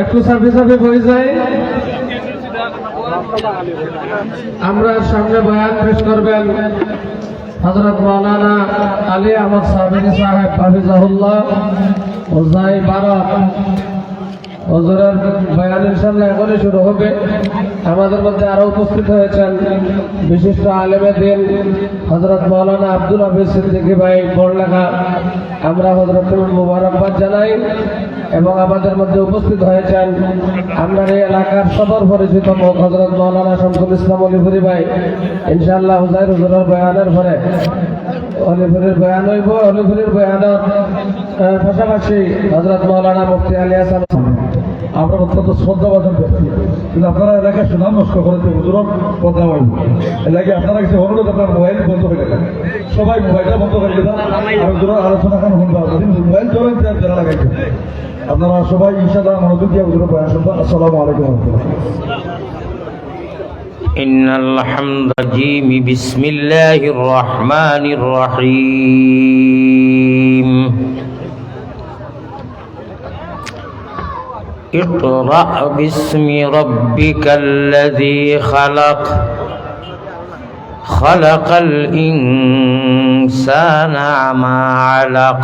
একটু সাফে সাফে হয়ে যায়। আমরা সামনে বয়ান পেশ করবেন হযরত মাওলানা আলী আহমদ সাহেব হাফিজাহুল্লাহ ওজাই বারাক। হুজুরের বয়ান ইনশাআল্লাহ এখনই শুরু হবে। আমাদের মধ্যে আরো উপস্থিত হয়েছেন বিশিষ্ট আলেমে দ্বীন হযরত মাওলানা আব্দুল হাফিজ সিদ্দিকী ভাই বড়লেখা। আমরা হযরতকে মুবারকবাদ জানাই এবং আমাদের মধ্যে উপস্থিত হয়েছেন আপনার এই এলাকার সদর পরিচিত মুখ হযরত মাওলানা শামসুল ইসলাম অলিপুরি ভাই। ইনশাআল্লাহ হুজুরের বয়ানের পরে অলিপুরির বয়ান হইব। অলিপুরির বয়ানের পাশাপাশি হযরত মাওলানা মুফতি আলী হাসান। আমরা অত্যন্ত শ্রদ্ধাভাজন ব্যক্তি, কিন্তু আপনারা এলাকায় সুনাম নষ্ট করেছে হুজুরক কথা বলব। এলাকায় আপনারা কিছু অনুরোধ, আপনার মোবাইল বন্ধ করে দেন, সবাই মোবাইলটা বন্ধ করে দেন। আর হুজুরের আলোচনা কেন শুনবা, মোবাইল ধরেন যারা লাগাইছে আপনারা সবাই ইনশাআল্লাহ মনোযোগ দিয়ে হুজুরের বয়ান শুনবেন। আসসালামু আলাইকুম ওয়া রাহমাতুল্লাহ। ইন্নাল হামদাল্লাহি বিসমিল্লাহির রহমানির রহিম। اقرأ باسم ربك الذي خلق خلق الإنسان ما علق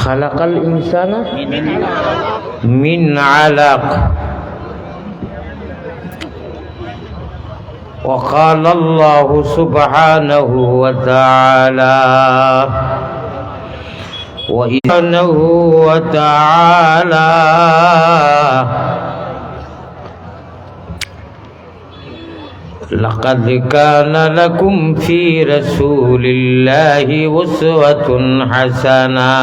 خلق الإنسان من علق وقال الله سبحانه وتعالى لقد كان لكم في رسول الله أسوة حسنة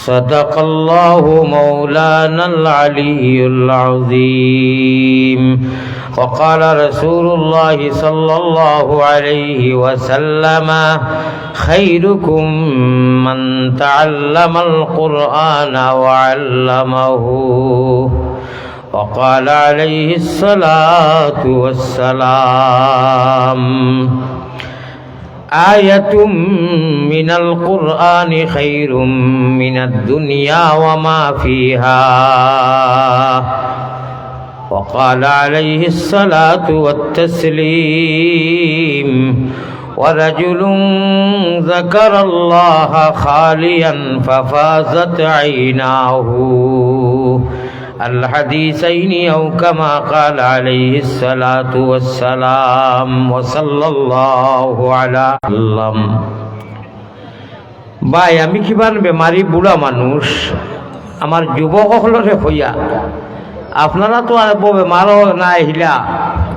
صدق الله مولانا العلي العظيم. وقال رسول الله صلى الله عليه وسلم خيركم من تعلم القرآن وعلمه. وقال عليه الصلاة والسلام آية من القرآن خير من الدنيا وما فيها. وقال عليه الصلاة والتسليم ورجل ذكر الله خاليا ففازت عيناه. الحديثين أو كما قال عليه الصلاة والسلام وصلى الله على وسلم. ভাই আমি কিমান বেমারি বুড়া মানুষ, আমার যুবক হলরে হইয়া আপনারা তো আর বেমারও নাই, হিলা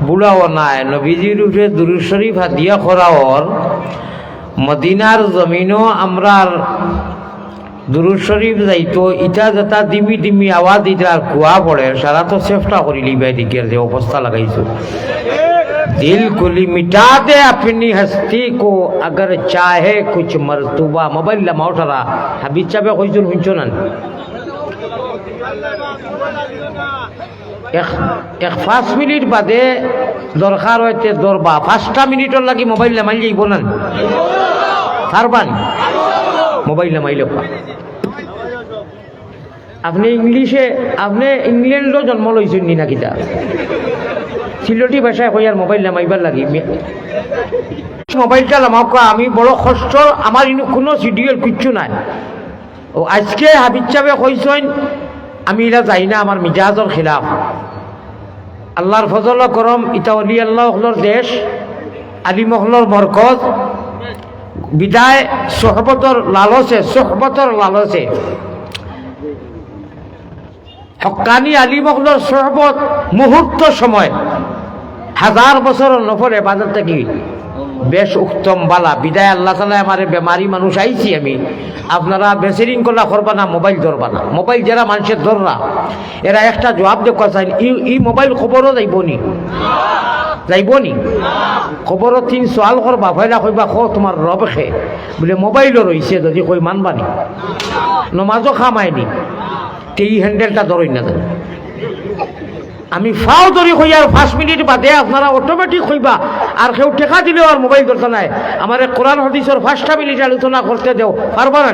বুড়াও নাই, নবীজির উঠে দুরূদ শরীফ হাদিয়া করাওর মদিনার জমিনও আমরার দুরূদ শরীফ যাইতো ইটা যেটা দিমি দিমি আওয়াজ দিতে আর কুয়া পড়ে সারা তো চেষ্টা করি লিবাই দিকের যে অবস্থা লাগাইছো। দিল কুলি মিটা দে अपनी हस्ती को अगर चाहे कुछ मर्तबा। মোবাইল লামাও সারা হাবিজ চাবে কইছুন শুনছো না এক 5 মিনিট বাদে দরকার হইতে দরবা 5টা মিনিটর লাগি মোবাইল লামাই যাইব না পারবান মোবাইল লামাইলে আপনি ইংলিশে আপনি ইংল্যান্ডও জন্ম লইছেন নি নাকি তা সিলটি ভাষায় কই আর মোবাইল লামাইবার লাগি মোবাইলটা লামাও আমি বড় কষ্ট আমার কোনো সিডিউল কিচ্ছু নাই। ও আজকে হাবিজ সাহেব কইছেন আমি এরা যাই না, আমার মিজাজর খিলাফ। আল্লাহর ফজল করম ইতা অলি আল্লাহর দেশ, আলিমহলর মরকজ, বিদায় সোহবতর লালসে হক্কানি আলিমহলর সোহবত মুহূর্ত সময় 1000 বছর নফরে বাজার থেকে বেশ উত্তম বালা। বিদায় আল্লাহ তাআলা আমারে বেমারি মানুষ আইছি আমি, আপনারা বেসেরিং করলা করবা না, মোবাইল ধরবা না। মোবাইল যারা মানুষের ধররা এরা একটা জবাব দেখা চাই, ই মোবাইল খবরও যাইবনি খবরও 3 সওয়াল করবা, ভয়লা কইবা খো তোমার রব খে বলে মোবাইলও রইছে, যদি কই মানবানি নমাজও খামায়নি, এই হ্যান্ডেলটা ধরই না। আমি ফাও ধরি হই আর 5 মিনিট বাদে আপনারা অটোমেটিক হইবা আর কেউ টেকা দিলেও আর মোবাইল ধরতে নাই আমার কোরআন হাদিসের 5টা মিনিট আলোচনা করতে দেও পারবা না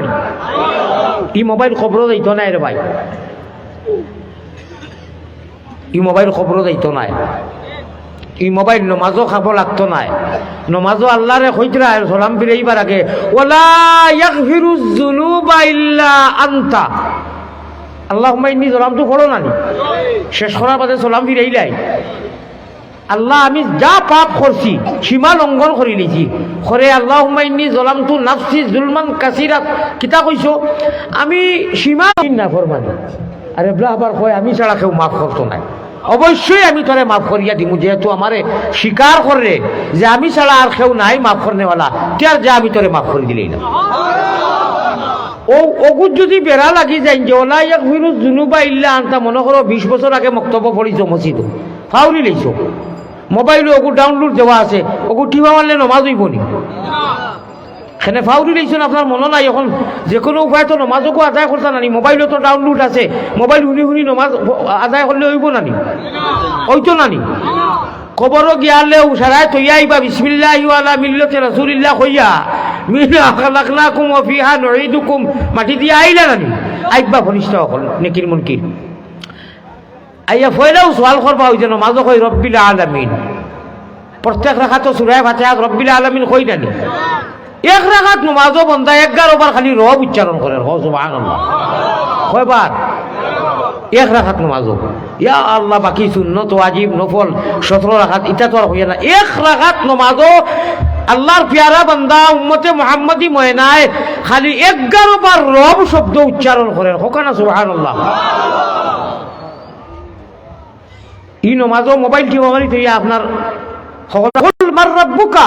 ই মোবাইল খবর যাইতো নাই রে ভাই ই মোবাইল খবর যাইতো নাই ই মোবাইল নমাজও খাব লাগতো নাই নমাজও আল্লাহরে কইতরা সালাম ফিরাইবার আগে ওয়ালা ইয়াগফিরুজ যুনুবা ইল্লা আনতা আল্লাহুম্মা ইন্নী যালামতু পড়ো না নি শেষ করার বাদে সালাম ফিরাইলাই আল্লাহ আমি যা পাপ করছি সীমা লঙ্ঘন করে লিছি করে আল্লাহুম্মা ইন্নী যালামতু নাফসি যুলমান কাসীরা কিতা কইছো আমি সীমা না ফরমানি আরে ব্লাহবার কয় আমি ছাড়া কেউ মাফ করতো না অবশ্যই আমি তোরে মাফ করিয়া দিমু যেহেতু আমারে স্বীকার করে যে আমি ছাড়া আর কেউ নাই মাফ করনেওয়ালা তার যা আমি তোরে মাফ করে দিলেই না ও ওগুর যদি বেড়া লাগি যাই যে ওলা এক ভিরুজ জুনুবা ইল্লা আনতা মনে করো 20 বছর আগে বক্তব্য পড়িছো মসজিদ ফাউলি লইছো মোবাইলে ওগু ডাউনলোড দেওয়া আছে ওগু টিপা মারলে নমাজ হইব নি সেনে ফাউলি লইছেন আপনার মনে নাই এখন যে কোনো উপায় তো নমাজকো আদায় করতে নানি মোবাইলে তো ডাউনলোড আছে মোবাইল শুনি শুনি নমাজ আদায় করলে হইব নানি হইতো নানি কবরও গিয়ালে উসারায় তৈয়া আইবা বিসমিল্লাহি ওয়ালা মিল্লাতি রাসূলিল্লাহ কইয়া মিনা খালাকনাকুম ওয়া ফিহা নুঈদুকুম মাটি দিয়া আইলা নানি আইবা ফরিস্তা হল নেকির মুনকির আইয়া ফয়লাও সওয়াল করবা হই যেন মাঝে কই রব্বিল আলামিন প্রত্যেক রাকাতে সূরা ফাতিহা রব্বিল আলামিন কই নানি এক রাকাত নামাজও বন্দা 11 বার খালি রব উচ্চারণ করে সুবহানাল্লাহ কয়বার এক রাকাত নামাজও ইয়া আল্লাহ বাকি সুন্নত ওয়াজিব নফল 17 রাকাত এটা তো আর হইয়া না এক রাকাত নামাজও আল্লাহর প্যারা বান্দা উম্মতে মুহাম্মাদি ময়নায় খালি 11 বার রব শব্দ উচ্চারণ করে হোকানা সুবহানাল্লাহ ই নামাজও মোবাইল টিপা মারি তৈয়া আপনার মার রব্বুকা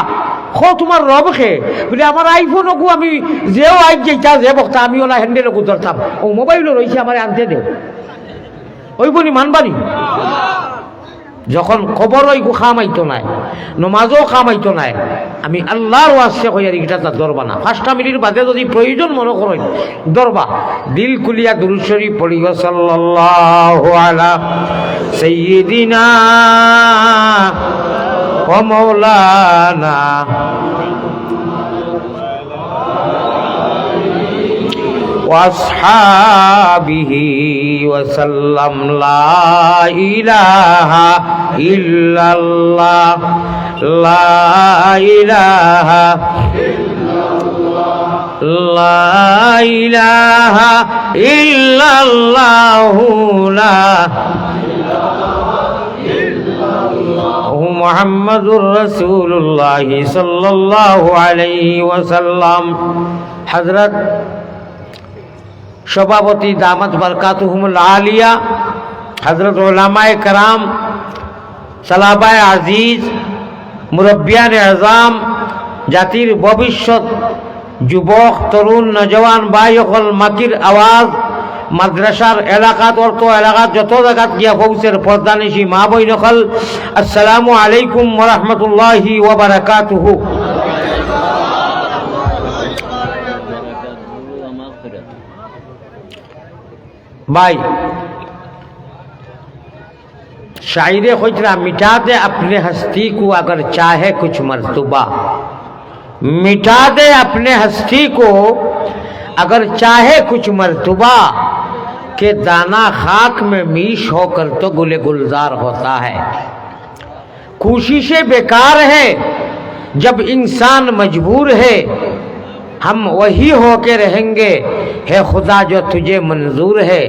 খো তোমার রব খে বলে আমার আইফোন ওগু আমি যেও আইজ যেটা যে বক্তা আমি ওলা হ্যান্ডেল ওগু ধরতাম ও মোবাইলও রয়েছে আমার আনতে দেও ওই বনি মানবানি যখন খবর ওইগু খামাইতো নাই নমাজও খামাইতো নাই আমি আল্লাহর ওয়াসে কইয়ার এটা তার দরবা না 5টা মিনিট বাদে যদি প্রয়োজন মনে করেন দরবা দিল কুলিয়া দুরূদ শরীফ পড়িব সাল্লাল্লাহু আলা সাইয়্যিদিনা ওয়া মাওলানা وأصحابه وسلم لا إله إلا الله لا إله لا إله إلا الله لا محمد رسول الله صلى الله عليه وسلم حضرت সভাপতি দামাত বরকাতুহুমুল আলিয়া হযরত উলামায়ে کرام সালাবায়ে আজিজ মুরব্বিয়ানে আযম জাতির ভবিষ্যৎ যুবক তরুণ নজওয়ান ভাইসকল মাটির আওয়াজ মাদ্রাসার এলাকাত অর্থ এলাকাত যত জায়গাত গিয়া পৌঁছের পর্দানিশী মা বইনকল আসসালামু আলাইকুম ওয়া রাহমাতুল্লাহি ওয়া বারাকাতুহু भाई शायरे खुजरा मिटा दे अपने हस्ती को अगर चाहे कुछ मर्तबा मिटा दे अपने हस्ती को अगर चाहे कुछ मर्तबा के दाना खाक में मीश होकर तो गुले गुलजार होता है कोशिशें बेकार है जब इंसान मजबूर है हम वही होके रहेंगे है खुदा जो तुझे मंजूर है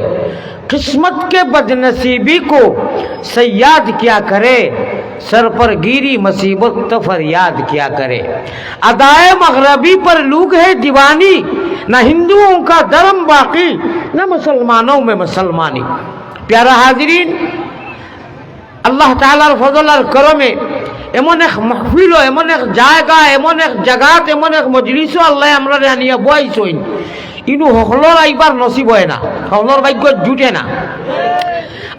किस्मत के बदनसीबी को सयाद क्या करे सर पर गिरी मुसीबत तो फरियाद क्या करे अदाए मगरबी पर लोग है दीवानी न हिंदुओं का धर्म बाकी न मुसलमानों में मुसलमानी प्यारा हाजिरीन अल्लाह तालार फजल और करमे এমন এক মাহফিল এমন এক জায়গা এমন এক জায়গাত এমন এক মজলিস আল্লাহ আমরা আনিয়া বয়াইছইন ইনু হকলর আইবার নসিব হয় না হকলর ভাগ্য জুটে না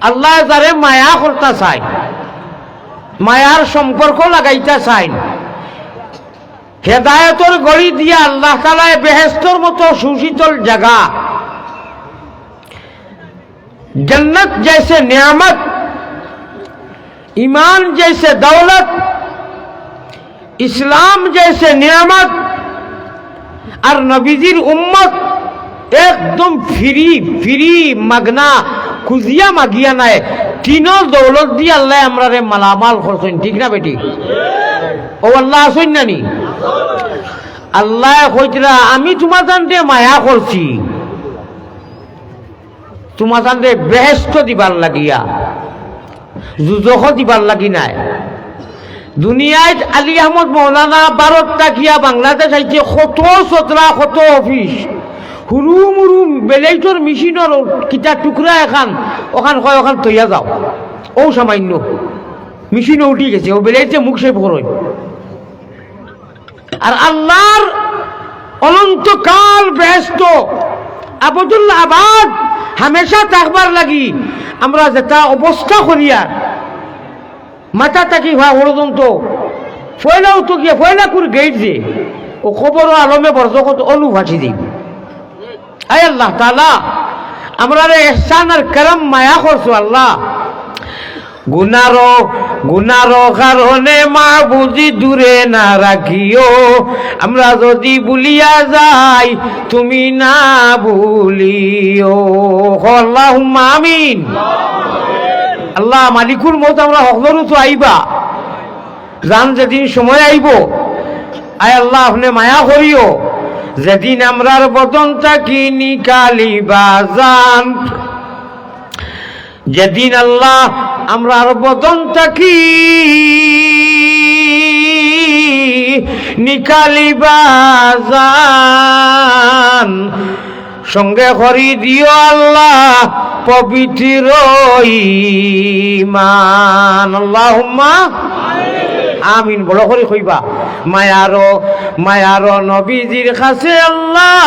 আল্লাহ যারে মায়া করতে চায় মায়ার সম্পর্ক লাগাইতে চায় হেদায়েতর গড়ি দিয়া আল্লাহ তাআলা বেহেশতের মতো সুশীতল জায়গা জান্নাত जैसे नियामत ईमान जैसे दौलत, इस्लाम जैसे नियामत और नबीजीर उम्मत एकदम फ्री फ्री मगना खुजिया मागिया नाय तीनों दौलत দিয়ে আল্লাহ আমরারে মালামাল করছেন ঠিক না বেটি ও আল্লাহ আসেন না নি আল্লাহ কইতরা আমি তোমাদের মায়া করছি তোমাদের বেহেশত দিবার লাগিয়া যুজখ দিবার লাগি নাই দুনিয়ায় আলী আহমদ মৌলানা ভারত তাকিয়া বাংলাদেশ আইছে কত সতরা কত অফিস হুরুম হুরুম বেলাইটর মেশিনের কিতা টুকরা এখান ওখান কয় ওখান তৈয়া যাও ও সামান্য মেশিনে উঠি গেছে ও বেলাইতে মুখ সে ভরই আর আল্লাহর অনন্তকাল ব্যস্ত আবদুল্লাহ আবাদ হামেশা থাকবার লাগি আমরা যেটা অবস্থা করিয়া মাথা থাকি ভা পর্যন্ত ফয়লাও তো গিয়ে ফয়লা করে গেট যে ও খবর আলমে বরজগত অনুভাসী দিই আয় আল্লাহ তাআলা আমরা ইহসান আর করম মায়া করছো আল্লাহ গুনারো কারণে মা বুঝি দূরে না রাখিও আমরা যদি ভুলিয়া যাই তুমি না ভুলিও আল্লাহুম্মা আমিন আল্লাহ মালিকুল মউত আমরা হকলরু তো আইবা জান যেদিন সময় আইব আয় আল্লাহ আপনি মায়া করিও যেদিন আমরার বদনটা কি নিকালিবা জান যেদিন আল্লাহ আমরার বদনটা কি নিকালিবা জান সঙ্গে করি দিও আল্লাহ পবিত্র ঈমান আল্লাহুম্মা আমিন বড় করে কইবা মায়ারো নবীজির কাছে আল্লাহ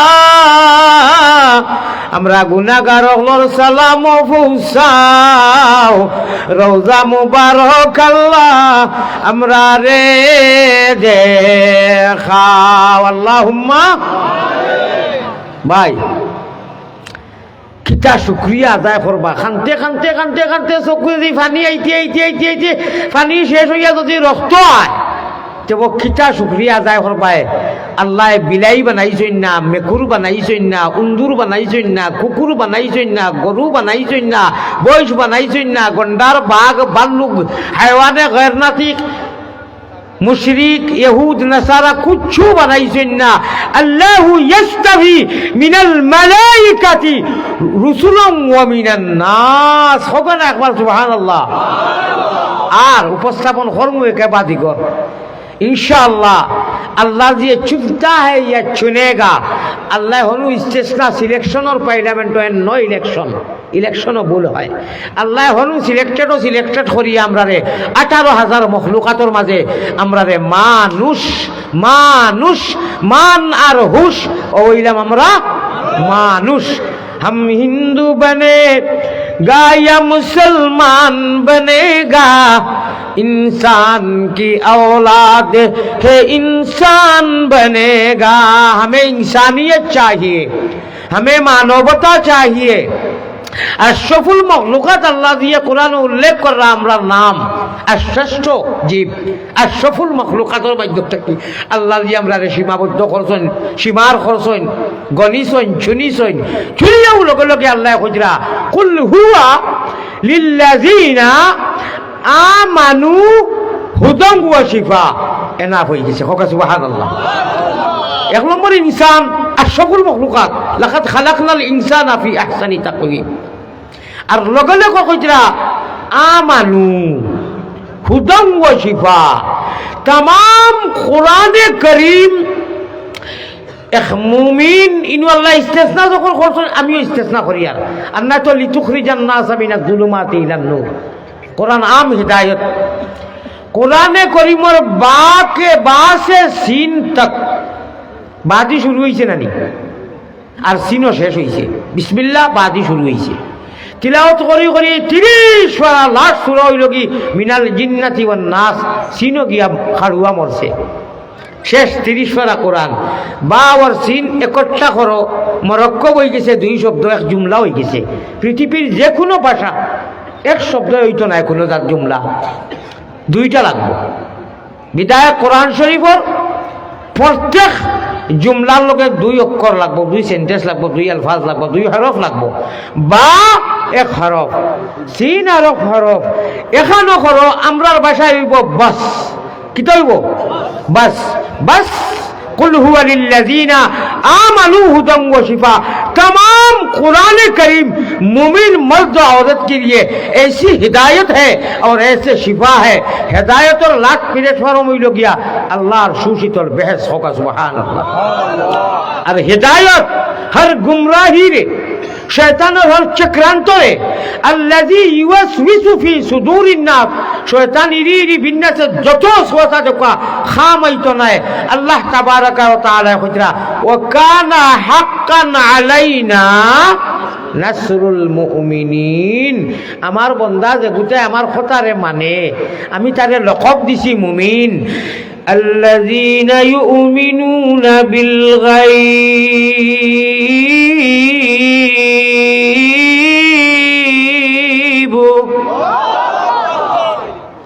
আমরা গুনাহগার হলর সালাম পৌঁছাও রওজা মুবারক আল্লাহ আমরা রে দেখাও আল্লাহুম্মা ভাই কিতা শুক্রিয়া আদায় করবা খানতে খানতে খানতে খানতে চকু যদি পানি আইতে পানি শেষ হইয়া যদি রক্ত হয় তব কিতা শুক্রিয়া আদায় করবাই আল্লাহ বিলাই বানাইছেন না মেকুর বানাইছেন না উন্দুর বানাইছেন না কুকুর বানাইছেন না গরু বানাইছেন না বৈশ বানাইছেন না গন্ডার বাঘ ভাল্লুক হায়ওয়ানে গैरनातिक মুশরিক ইহুদ নাসারা কুচ্ছু বানাইছেন না আল্লাহু ইস্তাফি মিনাল মালাইকাতি রুসুলাম ওয়া মিনান নাস সবাই একবার সুবহানাল্লাহ আর উপস্থাপন করমু একেবারে কর इंशाअल्लाह अल्लाह जी चुनता है या चुनेगा अल्लाह हनु इस्तेस्ना सिलेक्शन और पार्लियामेंट नो इलेक्शन भूल है अल्लाह हनु सिलेक्टेड करिए आमरारे 18,000 मखलुकातर माजे आमरारे मानुष मान और हुश ओइलाम आमरा मानुष हम हिंदू बने गा या मुसलमान बनेगा इंसान की औलाद है इंसान बनेगा हमें इंसानियत चाहिए हमें मानवता चाहिए अशरफुल मखलूकात अल्लाह दिए कुरान उल्लेख कर रहा हमारा नाम श्रेष्ठ जीव अशरफुल मखलूकातर माध्यम की अल्लाह दिए हमरा सीमाबद्ध करছেন সীমার করছেন গনিছেন চুনিছেন চুনিয়াও লগে লগে আল্লাহ কইরা কুল হুয়া লিল্লাযিনা আমানু হুদাম ওয়া শিফা এনাফ হয়ে গেছে হোক সুবহানাল্লাহ এক নম্বর ইনসান আশরাফুল মখলুকাত লাকাদ খালাকনাল ইনসানা ফি আহসানি তাকওয়িম আর লগে লগে কইরা আমানু হুদাম ওয়া শিফা तमाम কোরআনে কারীম এক মুমিন ইনু আল্লাহ ইস্তেসনা যখন করছেন আমিও ইস্তেসনা করি আর আন্না তো লিতুখরিজান নাস মিনাজ যুলুমাতি ইলান নূর कुरान आम हिदायत कुरान करीमर बा के बा से सीन तक बादी शुरू हुई ना नी और सीनो शेष हुई बिस्मिल्लाह बादी शुरू हुई तिलावत करी करी 30 लाख सूरा हुई लोगी मिनाल जिन्नति वन नास सीनो गया खाड़ुआ मरसे शेष 30 पारा कुरान बा और सीन एकट्ठा करो मरक्को बई गेছে 2 शब्द एक जुमला হই গেছে পৃথিবীর যে কোনো ভাষা এক শব্দ হইতো নাই কোনো তার জুমলা, দুইটা লাগবো। বিদায় কোরআন শরীফর প্রত্যেক জুমলার লগে দুই অক্ষর লাগবো, দুই সেন্টেন্স লাগবো, দুই আলফাজ লাগবো, দুই হরফ লাগবো, বা এক হরফ, তিন হরফ হরফ। এখানো করো আমরার ভাষায় হইব বাস। কি হইব? বাস। বাস কুল হুয়া লিল্লাযিনা আমানু হুদাম ওয়া শিফা। तमाम कुरान करीम मुमिन मर्द औरत के लिए ऐसी हिदायत है और ऐसे शिफा है। हिदायत और लाख प्लेटफॉर्म मिल गया अल्लाह सूचित और बहस होगा सुभान अल्लाह। और हिदायत हर गुमराही रे शैतान और हर चक्रांत रे अल्लज़ी युवस्विसु फी सुदूरिन नास। शैतान इरी बिन्ना से जतो सोता जका खामई तो ना अल्लाह तबारक व तआला खुदरा व काना हक्कन আলাইনা নাসরুল মুমিনিন। আমার বন্দা যে গুতে আমার কথারে মানে আমি তারে লকব দিছি মুমিন। আল্লাযীনা ইউমিনুনা বিল গায়ব।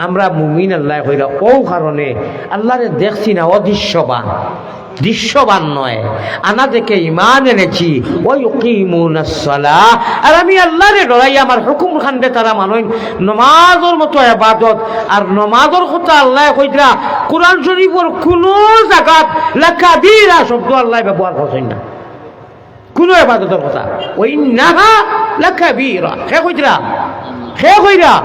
আমরা মুমিন আল্লাহ কইরা ও কারণে আল্লাহরে দেখছি না অদৃশ্যবান, দৃশ্যবান নয়। আনা দেখে ইমান এনেছি ওই ইউকিমুনাস সালাহ। আর আমি আল্লাহরে ডরাই আমার হুকুম খান্ডে তারা মানুষ নমাজের মতো ইবাদত। আর নমাজের কথা আল্লাহ কইরা কোরআন শরীফের কোনো জায়গাত লাকাবিরা শব্দ আল্লাহ ব্যবহার করছেন না কোনো ইবাদতের কথা। ওই নাহা লাকাবিরা হে কইরা, হে কইরা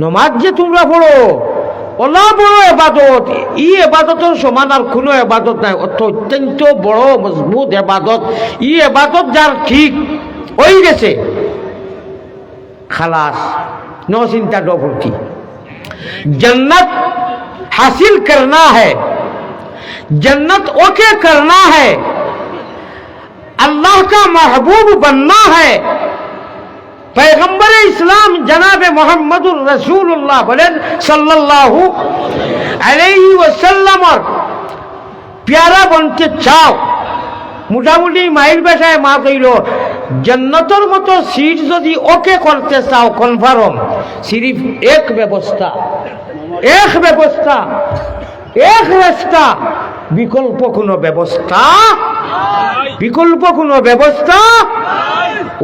নমাজ যে তোমরা পড়ো ওলা বড় এবাদত। ই এবাদতের সমান আর কোনো এবাদত নাই। অত্যন্ত বড় মজবুত এবাদত। ই এবাদত যার ঠিক হয়ে গেছে খালাস, নো চিন্তা নো ফুর্তি। जन्नत हासिल करना है, जन्नत ओके करना है, अल्लाह का महबूब बनना है। पैगंबर इस्लाम जनाब मोहम्मदुर रसूलुल्लाह बोलेन सल्लल्लाहु अलैहि वसल्लम और प्यारा बनते चाও মোটামুটি মাইল ভাষায় মা কইল জান্নাতের মতো সিট যদি ওকে করতে চাও কনফার্ম সিরিফ এক ব্যবস্থা, এক ব্যবস্থা, এক রাস্তা, বিকল্প কোনো ব্যবস্থা, বিকল্প কোনো ব্যবস্থা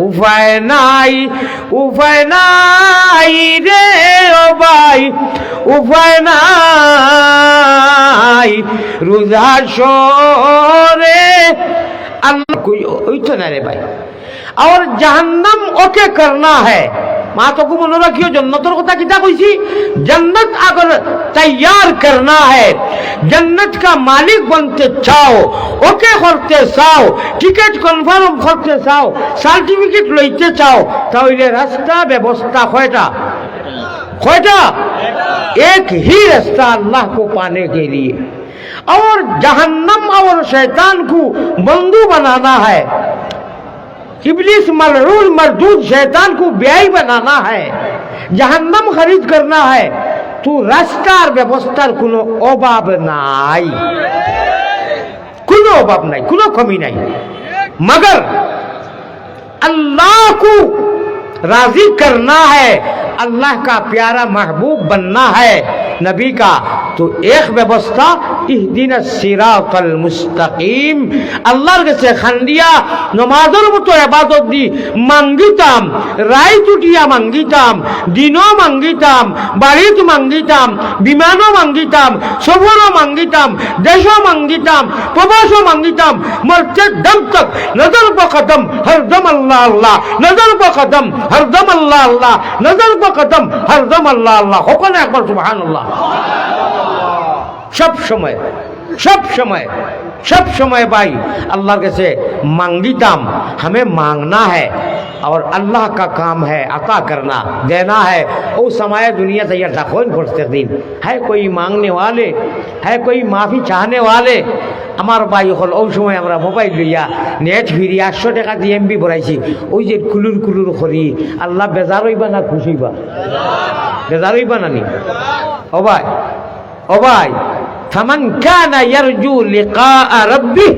উপায় নাই, উপায় নাই রে ও ভাই, উপায় নাই রোজা সরে अल्लाह कोई तो ना रे भाई। और जहन्नम ओके करना है। माँ तो को मन रखियो जन्नतर कथा किता कइसी जन्नत अगर तैयार करना है, जन्नत का मालिक बनते चाओ, ओके करते चाओ, टिकट कन्फार्म करते चाओ, सार्टिफिकेट लइते चाओ, ताहले रास्ता व्यवस्था कयटा, कयटा? एक ही रास्ता अल्लाह को पाने के लिए। और जहन्नम और शैतान को बंधु बनाना है, इब्लिस मलऊन मरदूद शैतान को ब्याही बनाना है, जहन्नम खरीद करना है। तो रास्तार व्यवस्थार কোনো অভাব নাই, কোনো অভাব নাই, কোনো কমি নাই। मगर अल्लाह को राजी करना है, अल्लाह का प्यारा महबूब बनना है नबी का, तो एक व्यवस्था इहदिना सिरातल मुस्तकीम। अल्लाहर কাছে খান্ডিয়া নমাজের মতো ইবাদত দি মাঙ্গিতাম, রাত উঠিয়া মাঙ্গিতাম, দিনও মাঙ্গিতাম, বাড়িত মাঙ্গিতাম, বিমানও মাঙ্গিতাম, সফরও মাঙ্গিতাম, দেশও মাঙ্গিতাম, প্রবাসও মাঙ্গিতাম, মরতে দম তক নজর বকদম হরদম আল্লাহ আল্লাহ, নজর বকদম হরদম আল্লাহ আল্লাহ, নজর বকদম হরদম আল্লাহ আল্লাহ। ওখানে একবার সুবহানাল্লাহ। सब समय, सब समय, सब समय भाई अल्लाह के से मांगीताम। हमें मांगना है और अल्लाह का काम है अता करना, देना है। वो समय दुनिया से यह दखोन करते दिन है, कोई मांगने वाले है, कोई माफ़ी चाहने वाले। আমার ভাই হল ওই সময় আমরা মোবাইল লইয়া নেট ফিরি 800 টাকা দিয়ে এমবি ভরাইছি। ওই যে কুলুর কুলুর করি আল্লাহ বেজার হইবা না খুশি হইবা? বেজার হইবা না নি? ও ভাই, ओ भाई फमन कान यरजू लिका रब्बी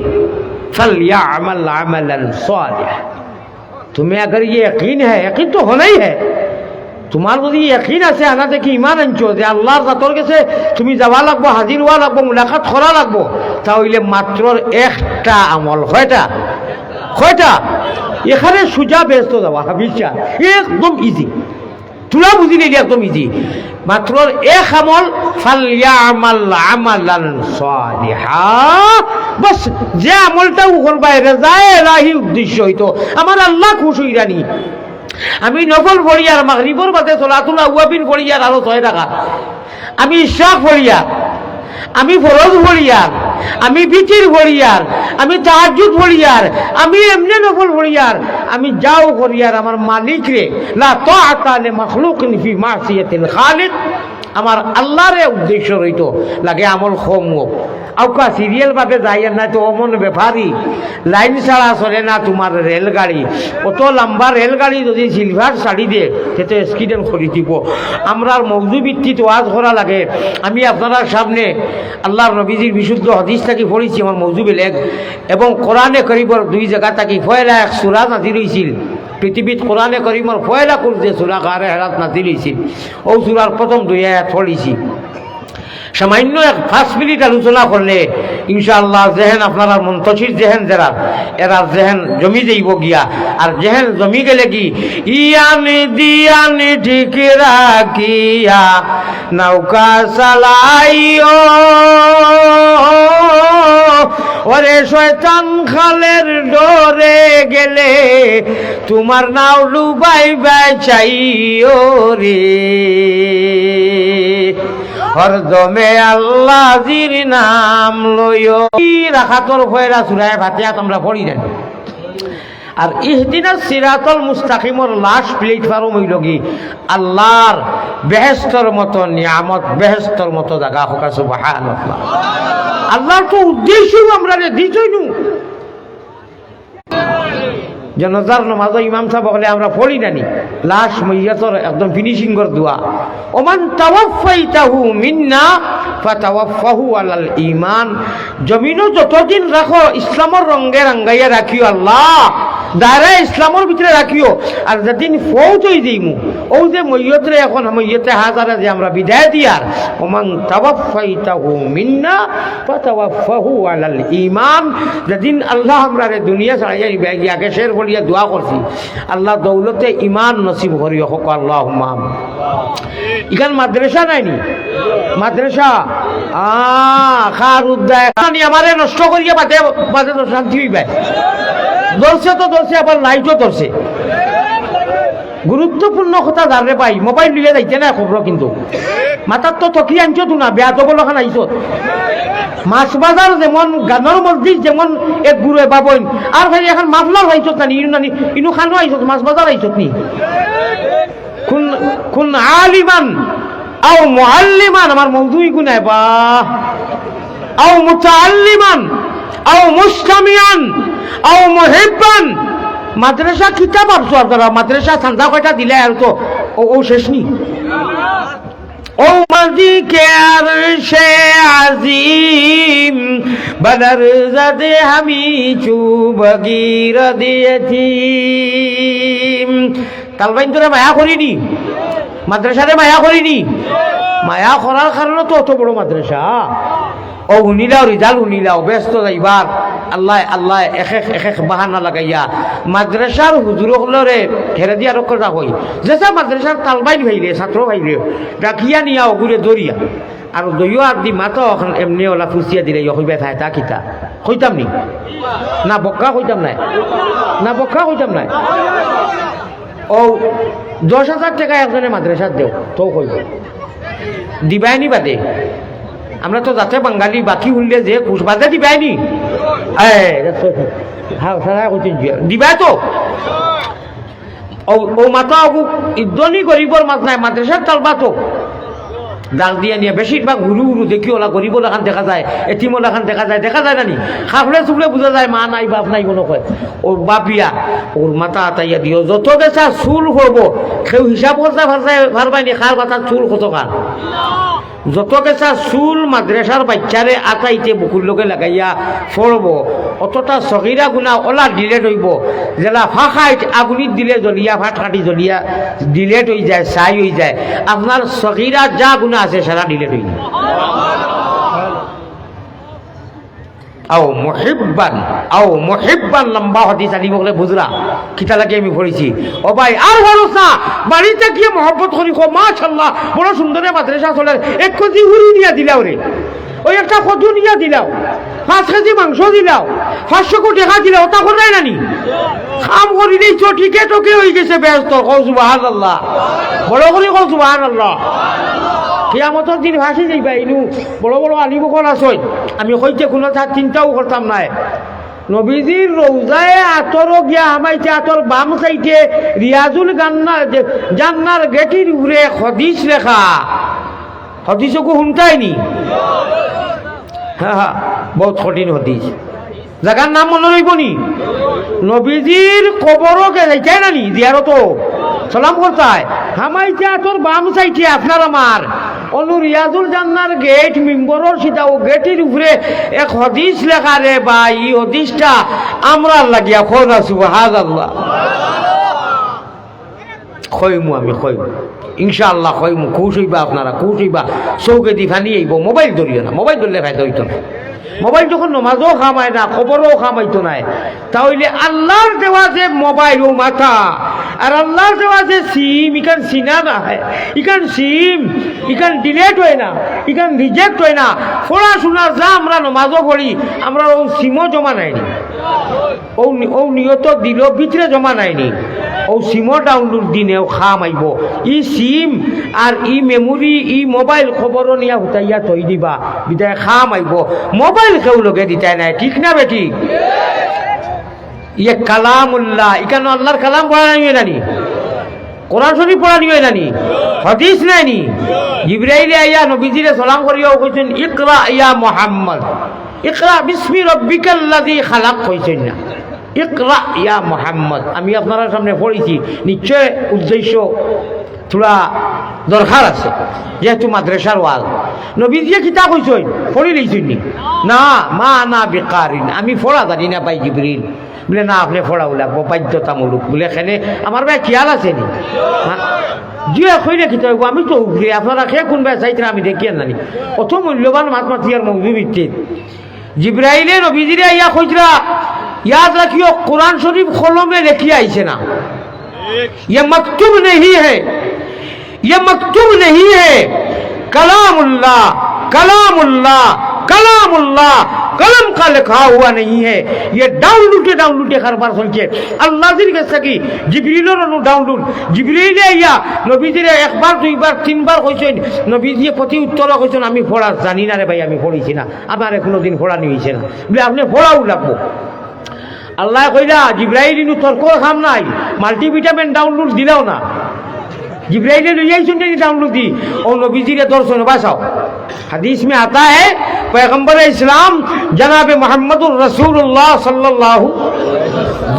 फलयामल अमलन सालिह। तुम्हें अगर ये यकीन है, यकीन तो होना ही है, তোমার যদি একদিন আছে আনা থেকে ইমান আনছো যে আল্লাহর জাতর কাছে তুমি যাওয়া লাগবো, হাজির হওয়া লাগবো, মুলাকাত করা লাগবো, তাহলে মাত্র একটা আমল। কয়টা? এখানে সুজা ব্যস্ত যাওয়া হাবিজা একদম ইজি, তোরা বুঝি নিলি একদম ইজি। মাত্র এক আমল, ফালইয়ামাল আমালান সালিহা, বাস যে আমলটা উহর বাইরে যায় এলাহি উদ্দেশ্য হইতো আমার আল্লাহ খুশ হইরানি। আমি নফল পড়িয়ার মাগরিবর বাদে সলাতুল আওয়াবিন পড়িয়ার আরো 6 টাকা, আমি ইশরাক পড়িয়ার, আমি ফরজ পড়িয়ার, আমি বিতির পড়িয়ার, আমি তাহাজ্জুদ পড়িয়ার, আমি এমনি নফল পড়িয়ার, আমি যাও করিয়ার আমার মালিক রে, লা তাআতা লি মাখলুকিন ফি মাসিয়াতিল খালিক, আমার আল্লাহরে উদ্দেশ্য রইতো লাগে আমল কম হোক। আউকা সিরিয়াল ভাবে যাইয়ের না তো অমন ব্যাপারী লাইন ছাড়া চলে না তোমার রেলগাড়ি, অত লম্বা রেলগাড়ি যদি সিলভার শাড়ি দিয়ে সেটা অ্যাক্সিডেন্ট করে দিব। আমরার মৌজু ভিত্তিতে ওয়াজ করা লাগে। আমি আপনার সামনে আল্লাহর নবীজির বিশুদ্ধ হাদিস থাকি পড়েছি, আমার মৌজু বেলেগ, এবং কোরআনে করিবর 2 জায়গা থাকি পয়লা এক সূরা নাযিল হইছিল পৃথিবীত। কোরআনে করিমর পয়লা কোন যে সূরা গারে হেরাত নাযিল হইছিল, ও সূরার প্রথম 2 আয়াত পড়েছি। সামান্য 5 মিনিট আলোচনা করলে ইনশাআল্লাহ জেহেন আপনারা মুন্তশির জেহেন যারা এরা জেহেন জমি যাইব গিয়া। আর জেহেন জমি গেলে কি ইয়ানি দিয়ানি ঠিক রাখিয়া নৌকা চালাইও, ওরে শয়তান খালের ডরে গেলে তোমার নাও ডুবাইবা চাইও রে, হরদমে আল্লাহ জির নাম লইও। রাখাতর ফয়রা সূরা ফাতিহা আমরা পড়ি না। আর ইহদিনাস সিরাতাল মুস্তাকিমর লাস্ট প্ল্যাটফর্ম হইল কি আল্লাহর বেহেশতর মতো নিয়ামত, বেহেশতর মতো জায়গা হোক। সুবহানাল্লাহ, আল্লাহর তো উদ্দেশ্য আমরা দিছই নু। জনজার নামাজ ইমাম সাহেব বলে আমরা পড়ি নানি লাশ মাইয়াতর একদম ফিনিশিং কর দোয়া, ওমান তাওয়াফাইতাহু মিন্না ফাতাওয়াফাহু আলাল ঈমান। জমিনও যতদিন রাখো ইসলামের রঙে রাঙ্গাইয়া রাখিও, আল্লাহ দাঁড়া ইসলামের ভিতরে রাখিও। আর যেদিন ফৌত হয়ে যাইমু, ও যে মৈয়তরে এখন মৈয়তে হাজারে যে আমরা বিদায় দিয়ার, ওমান তাওয়াফাইতাহু মিন্না ফাতাওয়াফাহু আলাল ঈমান। যেদিন আল্লাহ আমরা দুনিয়া ছাড়াইয়া নিবে গিয়া কেশের বলিয়া দোয়া করছি, আল্লাহ দৌলতে ইমান নসিব করিও হোক আল্লাহুম্মা। ইখান মাদ্রাসা নাইনি, মাদ্রাসা খার উদ্দায় আমারে নষ্ট করিয়া বাদে বাদে শান্তি হইবে। ধরছে তো ধরছে, আবার লাইটও ধরছে। গুরুত্বপূর্ণ কথা জানলে পাই, মোবাইল লিয়ে যাইতে না খবর, কিন্তু মাথার তো তকি আনছো তো না, বেয়া তো বলখান আইস। মাছ বাজার যেমন গানের মসজিদ যেমন এক গুরু বাবন, আর ভাই এখন মাফলার আইসত না নানি ইনু খানো আইসত, মাছ বাজার আইসত নি। কোন আলিমান আও মুআল্লিমান, আমার মওদুই গুনায় বা আও মুতাআল্লিমান আও মুস্তামিয়ান আও মুহিব্বান। মাদ্রাসা কিতাব আরছো আপনারা, মাদ্রাসা ঠান্ডা কয়টা দিলে আর তো ও শেষ নি। ও মাদিকে আরশে আজিম বদর জাদে হামি চুবগির দিয়েছি। তালবাইন তোরা মায়া করিনি, মাদ্রাসারে মায়া করিনি, মায়া করার কারণে তো অত বড় মাদ্রাসা। ও শুনিলাও রিজাল্ট শুনিলাও ব্যস্ত যাইবার, আল্লাহ আল্লাহ এক বাহানা লাগাইয়া মাদ্রাসার হুজুররে হেরে দিয়া রক্ষা যা হই যেসা মাদ্রাসার তালবাইন ভাইলে ছাত্র ভাইলে ডাকিয়া নিয়া অগুরে দরিয়া আর দইও আর দি মাতো এখন এমনি ওলা ফুসিয়া দিলে হইবে থাই তা কিতা কইতাম নি না বক্কা কইতাম নাই, না বক্কা কইতাম নাই। ও 10,000 টাকা একজনে মাদ্রাসার দেও তো কইব দিবাইনি বাদে, আমরা তো যাতে বাঙালি বাকি শুনলে যে বাদে দিবাইনি দিবাই তো। ও মাথা ইদ্যনি গরিবর মাছ নাই, মাদ্রাসার তালবা তো ডাক দিয়া নিয়ে বেশিরভাগ হুরু হুরু দেখি ওলা গরিব লাখান দেখা যায়, এটিম লাখান দেখা যায়, দেখা যায় নানি খাফলে চুফলে বোঝা যায় মা নাই বাপ নাই কোনো কয়। ওর বাপিয়া ওর মাথা আতাইয়া দিও, যত বেচা চুল করবো কেউ হিসাব করতে পারবাইনি খার কথা চুল কত খান যত কেঁচা চুল মাদ্রাসার বাচ্চারে আতাইতে বুকুর লগে লাগাইয়া ফরব অতটা সগিরা গুণা ওলা ডিলেট হইব যেলা ফাঁকাইট আগুনিত দিলে জ্বলিয়া ফাট কাটি জ্বলিয়া ডিলেট হয়ে যায় ছাই হয়ে যায় আপনার সগিরা যা গুণা আছে সারা ডিলেট হয়ে যায় আও মুহিব্বান লম্বা হাদিস আনি বলে বুঝরা কিতা লাগে আমি পড়েছি ও ভাই আর বলছ না বাড়িতে গিয়ে মহব্বত করি কো মাশাআল্লাহ বড় সুন্দর মাদ্রাসা চলে 1 কেজি হুরি নিয়ে দিলাও রে ওই একটা কদু নিয়ে দিলাও 5 কেজি মাংস দিলাও 500 কোটি টাকা দিলাও তা করে নাই নানি কাম করি নেই তো ঠিকই টোকে হয়ে গেছে ব্যস্ত কও সুবহানাল্লাহ বড় করে কও সুবহানাল্লাহ কিয়ামতের দিন ভাসি যাইবা ইনু বড় বড় আলিমকল আসই আমি কইতে কোনো তার চিন্তাও করতাম নাই নবীজির রৌজায় আতর গিয়া আমাইতে আতর বাম সাইডে রিয়াজুল জান্নার গেটির উপরে হদিস লেখা হদিসকে শুনতাইনি হ্যাঁ বহুত কঠিন হদিস জায়গার নাম মনে রইব নি নবীজির কবরকে যাইতাই নানি জিয়ারত সালাম করতায় হামাইতে তোর বাম চাইতে আপনার আমার অনু রিয়াজুল জান্নার গেট মিম্বরের সিধা ও গেটের উপরে এক হদিস লেখা রে বা এই হদিসটা আমরা লাগিয়া খোঁজা সুবহানাল্লাহ খইমু আমি খইমু ইনশাআল্লাহ খইমু খুশ হইবা আপনারা খুশ হইবা চৌকে দি ফানি আইব মোবাইল ধরিও না মোবাইল ধরলে ফায়দা হইতো না মোবাইল যখন নমাজও খামায় না খবরও খামাইতো নাই তাহলে আল্লাহর দেওয়া যে মোবাইল ও মাথা আর আল্লাহর দেওয়া যে সিম ইখান চিনা না হয় ইখান সিম ইখান ডিলেট হয় না ইখান রিজেক্ট হয় না পড়াশোনার যা আমরা নমাজও পড়ি আমরা ও সিমও জমা নাইনি ও নিয়ত দিল ভিতরে জমা নাইনি ও সিমও ডাউনলোড দিনেও খাম আইব ই সিম আর ই মেমোরি ই মোবাইল খবরও নিয়া হুতাইয়া থই দিবা বিদায় খাম আইব মোবাইল কেউ লগে দিতাই নাই ঠিক না বেটি ইয়ে কালামুল্লাহ ইকানো আল্লাহর কালাম পড়া নাই নানি কোরআন শরীফ পড়া নিয়ে জানি হাদিস নাইনি জিবরাইলে আইয়া নবীজিরে সালাম করিয়া কইছেন ইকরা ইয়া মুহাম্মদ ইকরা বিসমি রাব্বিকাল্লাযী খালাক কইছেন না ইকরা ইয়া মুহাম্মদ আমি আপনার সামনে পড়েছি নিশ্চয় উদ্দেশ্য থোড়া দরকার আছে যেহেতু মাদ্রাসার ওয়াল নবীজিয়ে কিতাব কইছেন পড়ি লইছেন না মা না বিকারিন আমি পড়া জানি না ভাই জিবরিল বলে না আপনি পড়াও লাগবো বাধ্যতামূলক বলে এখানে আমার ভাই খেয়াল আছে নি জিয়া কইলে কি তৈব আমি তো উপরে আপনারা খেয়ে কোন ভাই চাইতে আমি দেখি আর জানি অত মূল্যবান মাতমাতিয়ার মৌজু ভিত্তিক জিব্রাইলে নবীজিরে ইয়া কইরা याद रखियो कुरान शरीफ खोलों में लिखी आइसे ना ये मकतूब नहीं है ये मकतूब नहीं है कलामुल्लाह कलामुल्लाह कलामुल्लाह कलम का लिखा हुआ नहीं है ये डाउनलोडे हर बार सुन के अल्लाह जी के सकी जिब्रील नो डाउनलोड जिब्रील या नबी जी एक बार दुई बार तीन बार কইছেন নবী जी প্রতি উত্তর কইছেন আমি পড়া জানি না রে ভাই আমি পড়িছি না আমারে কোনোদিন পড়া নি হইছে না বলে আপনি পড়াও লাগবো আল্লাহ কইলা জিব্রাইল ইনু তর্ক খাম নাই মাল্টিভিটামিন ডাউনলোড দিলাও না जिब्राइल ने यही सुनने की डाउनलोड दी और नबी जी ने दर्शन बसाओ हदीस में आता है पैगंबर इस्लाम जनाब मोहम्मदुर रसूलुल्लाह सल्लल्लाहु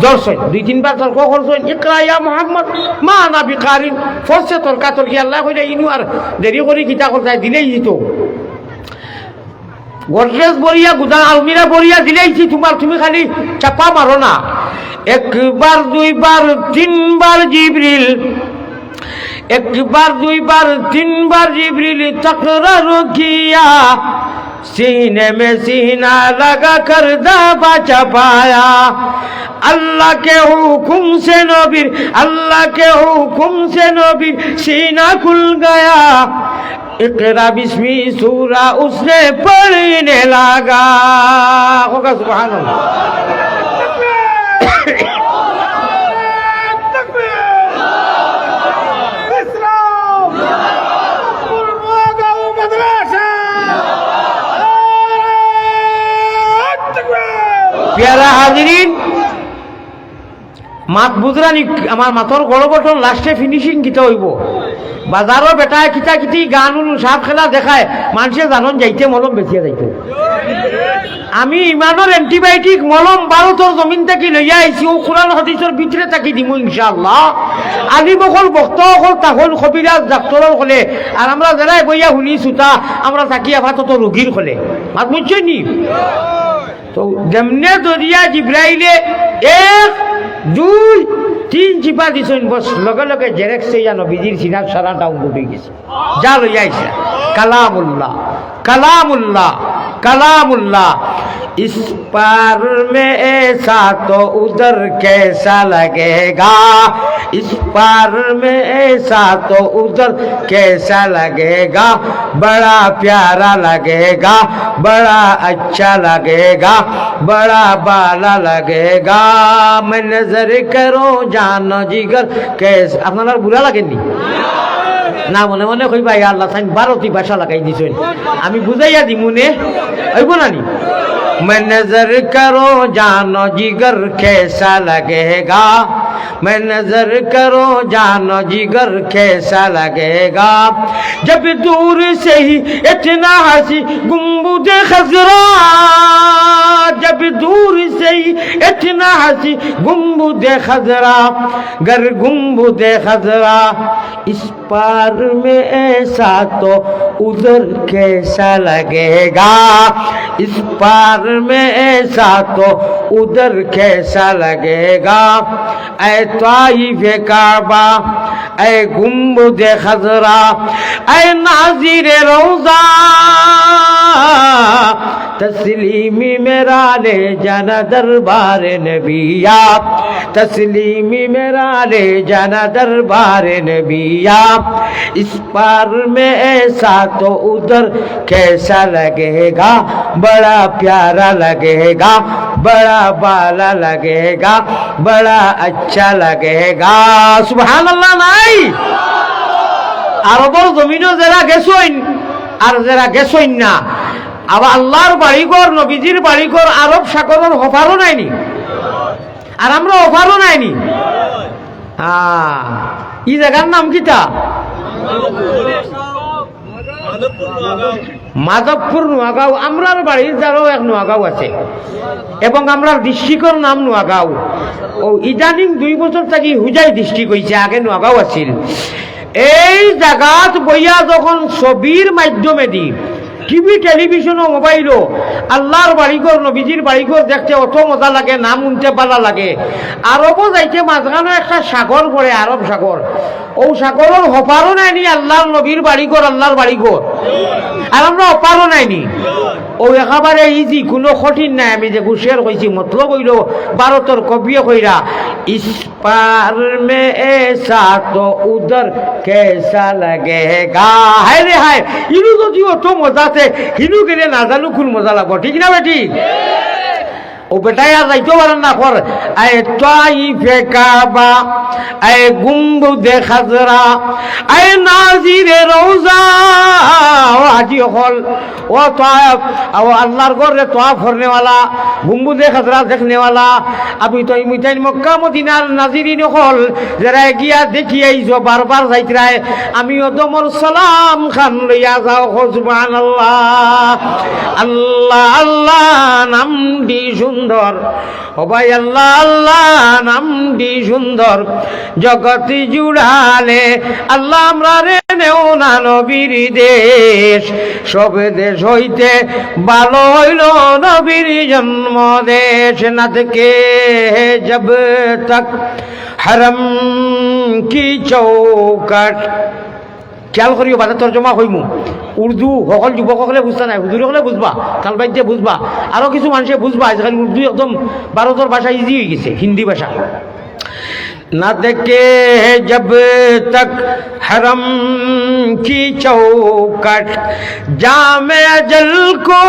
दर्शन दुई तीन बार तर्क करছেন ইকরা ইয়া মুহাম্মদ মা না বিকারিন ফসে তর্কি আল্লাহ কইলা ইনু আর দেরি করে কিতা করতে দিলেই দিত গোদরেজ বরিয়া গুদান আলমিরা বরিয়া দিলেইছি তোমার তুমি খালি চাপা মারো না একবার দুইবার তিনবার জিবরিল एक बार दुई बार तीन बार जिब्रील तकरार किया सीने में सीना लगा कर दाबा चपाया अल्लाह के हुक्म से नबीर अल्लाह के हुक्म से नबीर सीना खुल गया इकरा बिस्मी सूरा उसने पढ़ने लगा होगा सुभान अल्लाह प्यारा हाजिरीन मात बुजरानी আমার মাথর গড় গঠন লাস্টে ফিনিশিং কিতা হইব বাজারও বেটায় কিতা কিতি গান সাপ খেলা দেখায় মানুষে জানন যাইতে মলম বেচিয়া যাইতো আমি ইমানের অ্যান্টিবায়োটিক মলম ভারতের জমিন থেকে লইয়া আইছি ও কোরআন হাদিসের ভিতরে থাকি দিমু ইনশাআল্লাহ। আলিম অকল ভক্ত অকল তখন কবিরাজ ডাক্তরের হলে আর আমরা যারাই বইয়া শুনি সুতা আমরা থাকি আপাতত রোগীর হলে মাত বুঝছেন নি? তো যেমনে দরিয়া জিব্রাইলে 1 2 3 চিপা দিছেন বস লগে লগে জেরেক্স ইয়া নবীজির সিনার সারা ডাউন ডুবে গেছে। যা লইয়া আইছে কালামুল্লাহ কালামুল্লাহ কালামুল্লাহ। इस पार में ऐसा तो उधर कैसा लगेगा, इस पार में ऐसा तो उधर कैसा लगेगा, बड़ा प्यारा लगेगा, बड़ा अच्छा लगेगा, बड़ा बाला लगेगा। मैं नजर करो जानो जिगर कैसा। আপনার বুড়া লাগেননি না? মনে মনে কই ভাই আল্লাহ তাই ভারতী ভাষা লাগাই দিছেন, আমি বুঝাইয়া দিমুনে হইব না নি? मैं नजर करो जानो जिगर कैसा लगेगा, मैं नजर करो जानो जिगर कैसा लगेगा। जब दूर से ही इतना हंसी गुम्बद खजरा, जब दूर से ही इतना हंसी गुम्बद खजरा, गर गुम्बद खजरा, इस पार में ऐसा तो उधर कैसा लगेगा, इस पार में ऐसा तो उधर कैसा लगेगा। ऐ ताइफ काबा, ऐ गुम्बद खजरा, ऐ नाज़िर रोज़ा, तस्लीमी मेरा ले जाना दरबार नबिया, तस्लीमी मेरा ले जाना दरबार नबिया। इस पार में ऐसा तो उधर कैसा लगेगा, बड़ा प्यारा लगेगा, बड़ा बाला लगेगा, बड़ा अच्छा लगेगा। सुबहानाल्लाह নাই? আরবর জমিনও যারা গেছইন আর যারা গেছইন না, আবার আল্লাহর বাড়িঘর নবীজির বাড়িঘর আরব সাগরের অফারও নাইনি, আর আমরা অফারও নাইনি। ই জায়গার নাম কিতা? মাধবপুর নোয়াগাঁও। আমরার বাড়ির যারও এক নোয়াগাঁও আছে এবং আমরা ডিস্ট্রিক্টর নাম নোয়াগাঁও। ও ইদানিং 2 বছর থাকি হুজাই ডিস্ট্রিক্ট হয়েছে, আগে নোয়াগাঁও আছিল। এই জায়গাত বইয়া যখন ছবির মাধ্যমে দি টিভি টেলিভিশন ও মোবাইলও আল্লাহর বাড়িঘর নবীজির বাড়িঘর দেখতে অত মজা লাগে, নাম উনতে পারা লাগে। আরবও যাইতে মাঝখানে একটা সাগর পড়ে, আরব সাগর। ও সাগরের হপারও নাইনি আল্লাহর নবীর বাড়িঘর, আল্লাহর বাড়িঘর, আর আমরা অপারও নাইনি। ও একেবারে ইজি, কোনো কঠিন নাই। আমি যে গুছিয়ার কইছি মতলব হইল ভারতের কবিয়ে কইরা, ইস পার মে এসা তো উধর কেসা লাগেগা। হায় রে হায়, ইনু যদি অত মজা আছে হিনু গেলে না জানো কোন মজা লাগবো, ঠিক না বেটি? ও বেটাই আর যাইতে পারেন না কর। আয় তাইফে কাবা, আয় গুম্বুদে খাজরা, আয় নাজিরে রওজা। ও হাজি হল, ও তাইফ, ও আল্লাহর ঘরে তাওয়াফ করনেওয়ালা, গুম্বুদে খাজরা দেখনেওয়ালা, আপনি তো মুতাইন মক্কা মদিনার নাজিরিন হল যারা গিয়া দেখি আইছো, বারবার যাইতরায়। আমিও তোমার সালাম খান লইয়া যাও। সুবহানাল্লাহ, আল্লাহ আল্লাহ নামটি সুন্দর, ও ভাই আল্লাহ আল্লাহ নামটি সুন্দর। জগৎ জুড়ালে আল্লাহ আমরা রে নেও না নবীর দেশ, সব দেশ হইতে ভালো হইল নবীর জন্ম দেশ। না থেকে জব তক হরম কি চৌকাট। খেয়াল করিও বাজার তর্জমা হইমু। উর্দু সকল যুবকসকলে বুঝতা নাই, হুজুর সকলে বুঝবা, কালবাইতে বুঝবা, আরো কিছু মানুষে বুঝবা। আজকাল উর্দু একদম ভারতের ভাষা ইজি হয়ে গেছে, হিন্দি ভাষা। না দেখে জব তক হরম কি চৌকট, জামে আজল কো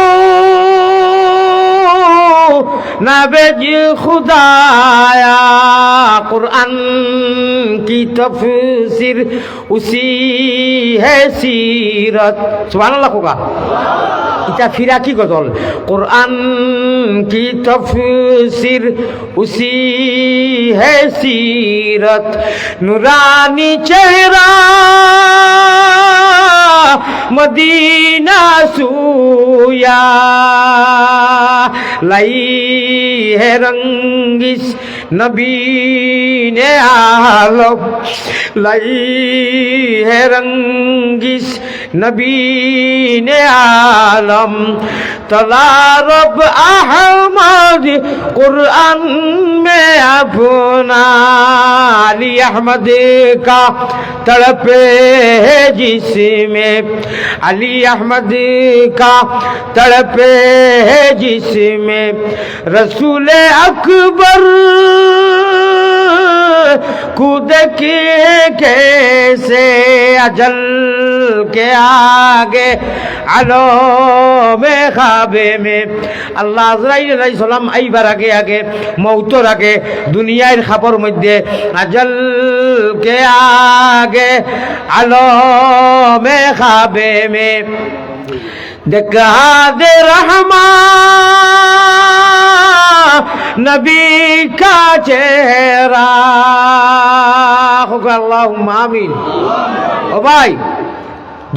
না বেজ খুদায়া। कुरान की तफसीर उसी है सीरत। सुभान अल्लाह होगा। इता फिरा की गजल। कुरान की तफसीर उसी है सीरत। नूरानी चेहरा मदीना सूया लाई है रंगिस नबी ने आलम लाई है रंगिस नबी ने आलम तला रब अहमद कुरान में अपना अली अहमद का तड़पे है जिसमें अली अहमद का तड़पे है जिसमें रसूल अकबर कूद के कैसे अजल के आगे आलो में खाबे में अल्लाह आजराइल अलैहिस सालाम आइবার আগে আগে মউতর আগে দুনিয়ার খবর মধ্যে अजल के आगे आलो में खाबे में देखा दे रहमान नबी का चेहरा होगा अल्लाहुम्मा आमीन ओ भाई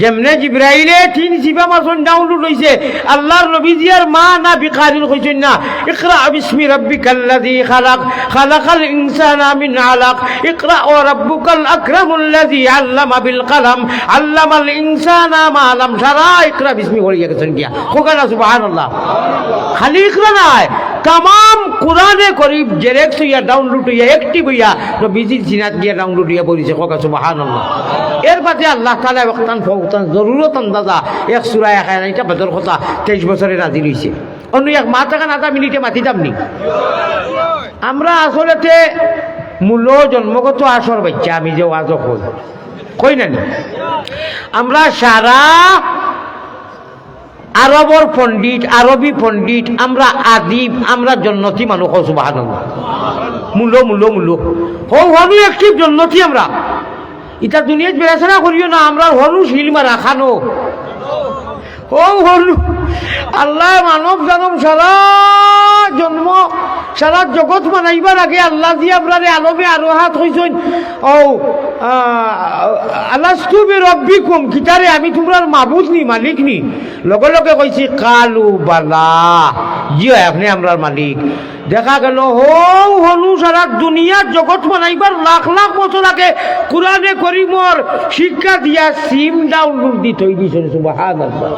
যেমনে জিব্রাইলে তিন সিফা মাসন ডাউনলোড হইছে আল্লাহর নবী জিয়ার মা না বিকারিল কইছেন না ইকরা বিসমি রাব্বিকাল্লাযী খালাক খালাকাল ইনসানা মিন আলাক ইকরা ওয়া রাব্বুকাল আকরামুল্লাযী আল্লামা বিল কলম আল্লামাল ইনসানা মা লাম শারা ইকরা বিসমি বলিয়া গেছেন কিয়া কোকানা সুবহানাল্লাহ খালি ইকরা নাই तमाम कुराने करीब जेरेक्स या डाउनलोड या एक्टिव या तो बिजी जिनात गया डाउनलोड या बोली से कोका सुबहानाल्लाह एर बाते अल्लाह ताला वक्तन फौतन जरूरत अंदाजा एक सूरा या खाना इटा बदल होता 23 বছরে নাজিল হইছে অন্য এক মাথা কান আধা মিনিটে মাতি দামনি আমরা আসলেতে মূল জন্মগত আসর বাচ্চা আমি যে ওয়াজ কই না আমরা সারা আরবর পণ্ডিত আরবি পণ্ডিত আমরা আদিব আমরা জন্নতি মানুষ সুবহানাল্লাহ মূল্য মূল্য মূল্য হনু একটি জন্নতি আমরা এটা দুনিয়াত বেড়াশোনা করিও না আমরা হনু শিলমা রাখানো হনু আল্লাহ মানব জনম সারা জন্ম সারা জগৎ বানাইবার আগে আল্লাহ দিয়ে আপনার আলমে আরো হাত হইছেন ও আলাস্তু বিরব্বিকুম কিতারে আমি তোমরার মাবুদ নি মালিক নি লগে লগে কইছি কালু বালা জিও আপনি আমরার মালিক দেখা গেল হনু সারা দুনিয়ার জগৎ বানাইবার লাখ লাখ বছর আগে কোরআনে করিমর শিক্ষা দিয়া সিম ডাউনলোড দি থই দিছেন সুবহানাল্লাহ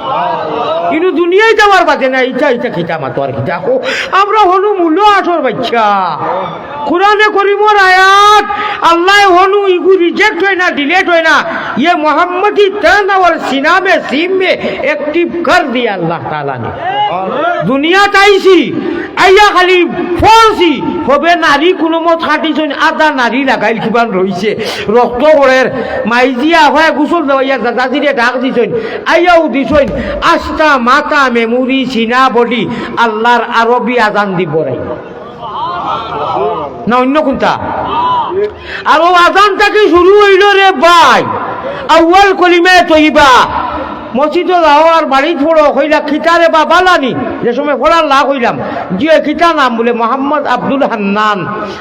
কিন্তু দুনিয়ায় যাওয়ার বাদে না ইটা ইটা খিতা মাতো আর খিতা আমরা হনু মূল্য আসর বাচ্চা কোরআনে করিমর আয়াত আল্লাহ হনু ইগু রিজেক্ট হয় না ডিলেট হয় না ये मोहम्मदी तन और सीना में सीम में एक्टिव कर दिया अल्लाह ताला ने दुनिया ताईसी आइया खाली ফলছি হবে নারী কোনো মত খাটিছেন আদা নারী লাগাইল কিমান রইছে রক্ত করের মাইজিয়া হয় গোসল দেওয়া দাদাজিরে ডাক দিছেন আইয়াও দিছেন আস্তা মাতা মেমুরি সিনা বডি আল্লাহর আরবি আজান দিব রাই না অন্য কোনটা আর ও আজানটাকে শুরু হইল রে ভাই আউয়াল কলিমা তৈবা মসজিদে যাও আর বাড়ি পড়ো হইলা খিতারে বা বালানি যে সময় পড়ার লাভ হইলাম যে খিতা নাম বলে মোহাম্মদ আব্দুল হান্নান